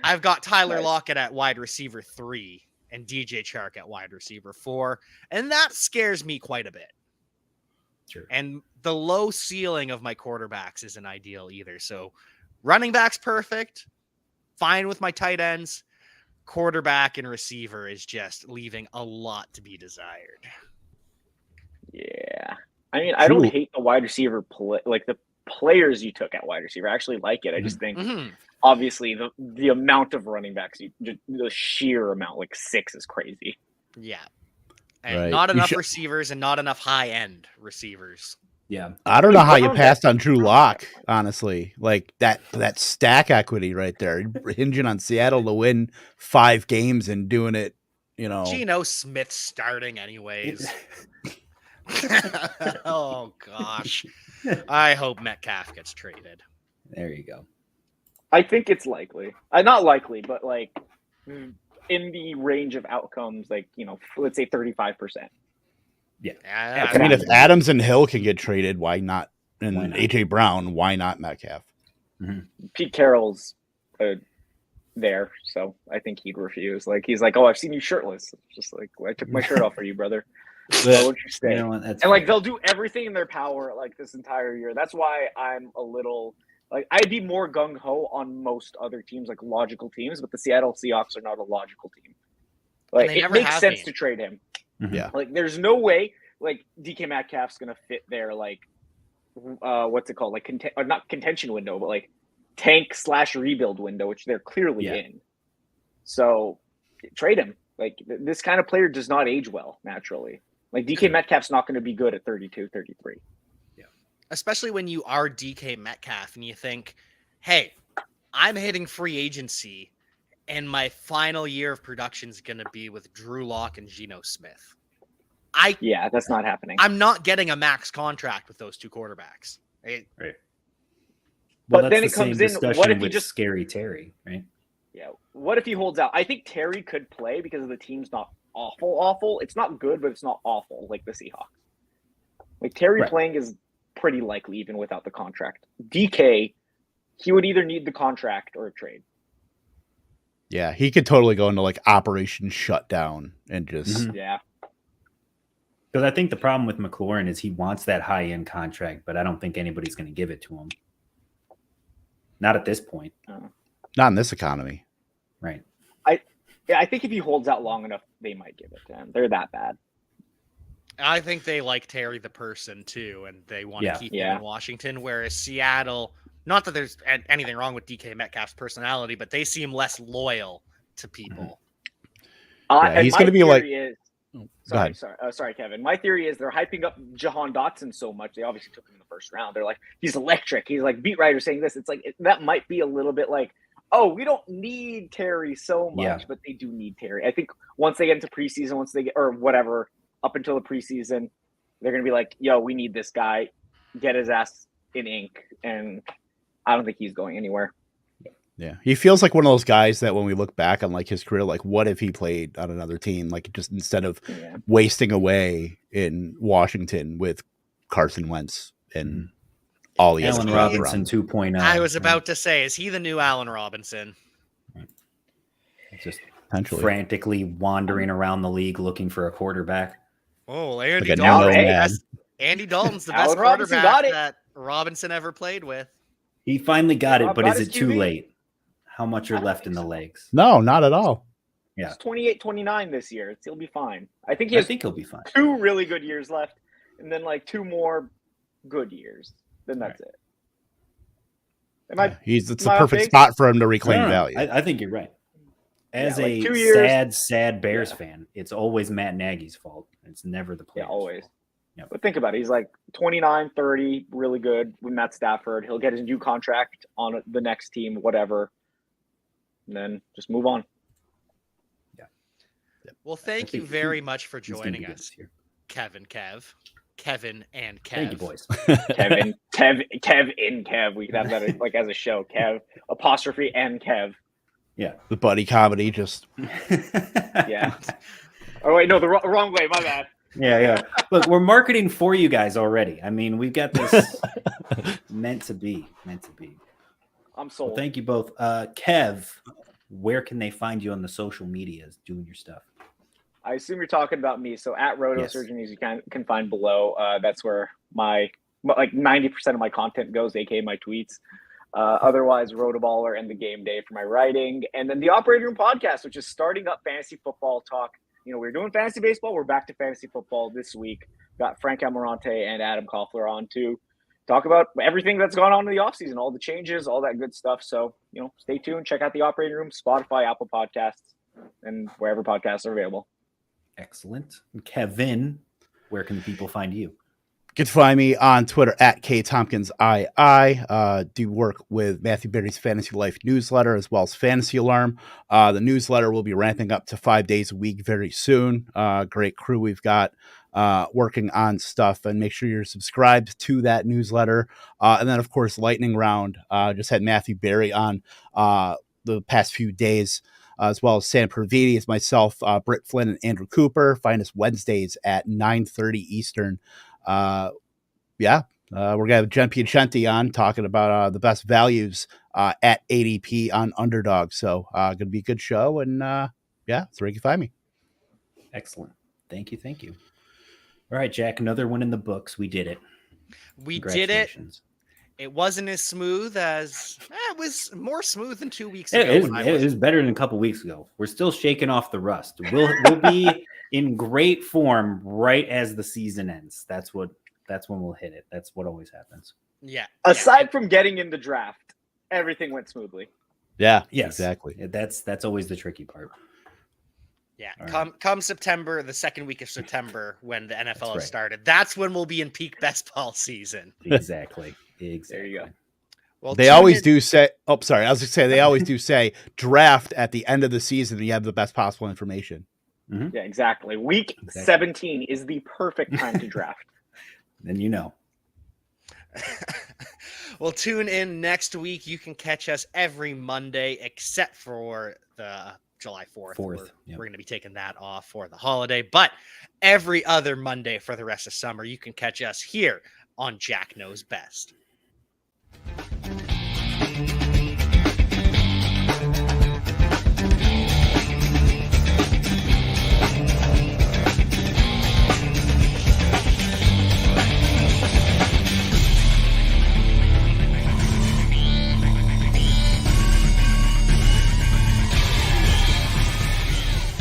S1: I've got Tyler Lockett at wide receiver 3 and DJ Chark at wide receiver 4. And that scares me quite a bit.
S4: Sure.
S1: And the low ceiling of my quarterbacks isn't ideal either. So running back's perfect. Fine with my tight ends. Quarterback and receiver is just leaving a lot to be desired.
S2: Yeah. I mean, I don't hate the wide receiver like the players you took at wide receiver. I actually like it. I just think obviously the amount of running backs, the sheer amount, like 6 is crazy.
S1: Yeah. And not enough receivers and not enough high-end receivers.
S4: Yeah.
S3: I don't know how you passed on Drew Lock, honestly. Like that stack equity right there, hinging on Seattle to win 5 games and doing it,
S1: Geno Smith starting anyways. Oh, gosh. I hope Metcalf gets traded.
S4: There you go.
S2: I think it's likely. Not likely, but like in the range of outcomes, like, let's say 35%.
S4: Yeah.
S3: I mean, if Adams and Hill can get traded, why not? And AJ Brown, why not Metcalf?
S2: Pete Carroll's there, so I think he'd refuse. Like, he's like, "Oh, I've seen you shirtless." It's just like, well, I took my shirt off for you, brother. Why won't you stay? Like, they'll do everything in their power, like this entire year. That's why I'm a little like I'd be more gung ho on most other teams, like logical teams, but the Seattle Seahawks are not a logical team. Like, it makes sense to trade him.
S3: Yeah.
S2: Like, there's no way like DK Metcalf's gonna fit their like what's it called? Like not contention window, but like tank/rebuild window, which they're clearly in. So trade him. Like, this kind of player does not age well naturally. Like, DK Metcalf's not going to be good at 32, 33.
S1: Yeah. Especially when you are DK Metcalf and you think, hey, I'm hitting free agency and my final year of production is going to be with Drew Lock and Geno Smith.
S2: Yeah, that's not happening.
S1: I'm not getting a max contract with those 2 quarterbacks. Right.
S4: Well,
S2: but then it comes in, what if he just
S4: Scary Terry, right?
S2: Yeah. What if he holds out? I think Terry could play because the team's not awful. It's not good, but it's not awful like the Seahawks. Like, Terry playing is pretty likely even without the contract. DK, he would either need the contract or a trade.
S3: Yeah, he could totally go into like Operation Shutdown and just
S2: Yeah.
S4: Because I think the problem with McLaurin is he wants that high-end contract, but I don't think anybody's going to give it to him. Not at this point.
S3: Not in this economy.
S4: Right.
S2: I think if he holds out long enough, they might give it to him. They're that bad.
S1: I think they like Terry the person too, and they want to keep him in Washington, whereas Seattle, not that there's anything wrong with DK Metcalf's personality, but they seem less loyal to people.
S3: He's going to be like... Go ahead.
S2: Sorry, Kevin. My theory is they're hyping up Jahan Dotson so much. They obviously took him in the first round. They're like, he's electric. He's like beat writer saying this. It's like that might be a little bit like, oh, we don't need Terry so much, but they do need Terry. I think once they get into preseason, once they get or whatever up until the preseason, they're gonna be like, yo, we need this guy. Get his ass in ink, and I don't think he's going anywhere.
S3: Yeah, he feels like one of those guys that when we look back on like his career, like what if he played on another team? Like just instead of wasting away in Washington with Carson Wentz and all the
S4: Allen
S3: other
S4: Robinson 2.0.
S1: I was about to say, is he the new Allen Robinson?
S4: Just
S3: potentially
S4: frantically wandering around the league looking for a quarterback.
S1: Oh, Andy
S3: Like a
S1: Dalton.
S3: no-man.
S1: Andy Dalton's the best
S2: Allen Robinson
S1: quarterback
S2: got it.
S1: that Robinson ever played with.
S4: He finally got it,
S2: Rob
S4: but
S2: got
S4: is
S2: his
S4: it too
S2: QB.
S4: late? How much are
S2: I don't
S4: left in
S2: think
S4: the
S2: so.
S4: legs?
S3: No, not at all.
S4: Yeah.
S2: He's 28-29 this year. He'll be fine. I think he
S4: I
S2: has
S4: think he'll be fine.
S2: 2 really good years left, and then like 2 more good years. Then that's it.
S3: It's
S2: am
S3: the
S2: I off
S3: perfect
S2: base?
S3: spot for him to reclaim
S4: No.
S3: value.
S4: I think you're right. As
S2: like
S4: a
S2: 2 years.
S4: sad Bears fan, it's always Matt Nagy's fault. It's never the player's
S2: always.
S4: fault. Yep.
S2: But think about it. He's like 29, 30, really good with Matt Stafford. He'll get his new contract on the next team, whatever. And then just move on.
S1: Well, thank you very much for joining us, Kevin and Kev.
S4: Thank you, boys.
S2: Kev. We could have that like as a show. Kev apostrophe and Kev.
S4: Yeah.
S3: The buddy comedy just
S2: Yeah. Oh wait, no, the wrong way. My bad.
S4: Yeah. Look, we're marketing for you guys already. I mean, we've got this meant to be.
S2: I'm sold.
S4: Well, thank you both. Kev, where can they find you on the social medias doing your stuff?
S2: I assume you're talking about me. So at RotoSurgeon, as you can find below. That's where my like 90% of my content goes, aka my tweets. Otherwise, Rotoballer and the Game Day for my writing, and then the Operating Room podcast, which is starting up fantasy football talk. You know, we're doing fantasy baseball. We're back to fantasy football this week. Got Frank Amarante and Adam Koffler on to talk about everything that's gone on in the offseason, all the changes, all that good stuff. So, you know, stay tuned. Check out the Operating Room, Spotify, Apple Podcasts, and wherever podcasts are available.
S4: Excellent. And Kevin, where can the people find you?
S3: You can find me on Twitter at KTompkinsII. Do work with Matthew Berry's Fantasy Life newsletter as well as Fantasy Alarm. The newsletter will be ramping up to 5 days a week very soon. Great crew we've got working on stuff, and make sure you're subscribed to that newsletter. And then, of course, Lightning Round. Just had Matthew Berry on the past few days, as well as Sam Pervides, myself, Britt Flynn, and Andrew Cooper. Find us Wednesdays at 9:30 Eastern. We're gonna have Jen Piacenti on talking about the best values at ADP on Underdog. So gonna be a good show, and that's where you can find me.
S4: Excellent. Thank you. All right, Jack, another one in the books. We did it.
S1: We did it. It wasn't as smooth as it was more smooth than 2 weeks ago.
S4: It was better than a couple weeks ago. We're still shaking off the rust. We'll be in great form right as the season ends. That's when we'll hit it. That's what always happens.
S1: Yeah.
S2: Aside from getting in the draft, everything went smoothly.
S3: Yeah.
S4: Yes.
S3: Exactly.
S4: That's always the tricky part.
S1: Yeah.
S4: All
S1: Come September, the second week of September, when the NFL
S4: right.
S1: started, that's when we'll be in peak best ball season.
S4: Exactly.
S2: There you go.
S1: Well,
S3: They always do say. Oh, sorry. I was going to say they always do say draft at the end of the season. And you have the best possible information.
S2: Yeah, exactly. Week 17 is the perfect time to draft.
S4: Then you know.
S1: Well, tune in next week. You can catch us every Monday except for the July 4th. We're going to be taking that off for the holiday. But every other Monday for the rest of summer, you can catch us here on Jack Knows Best.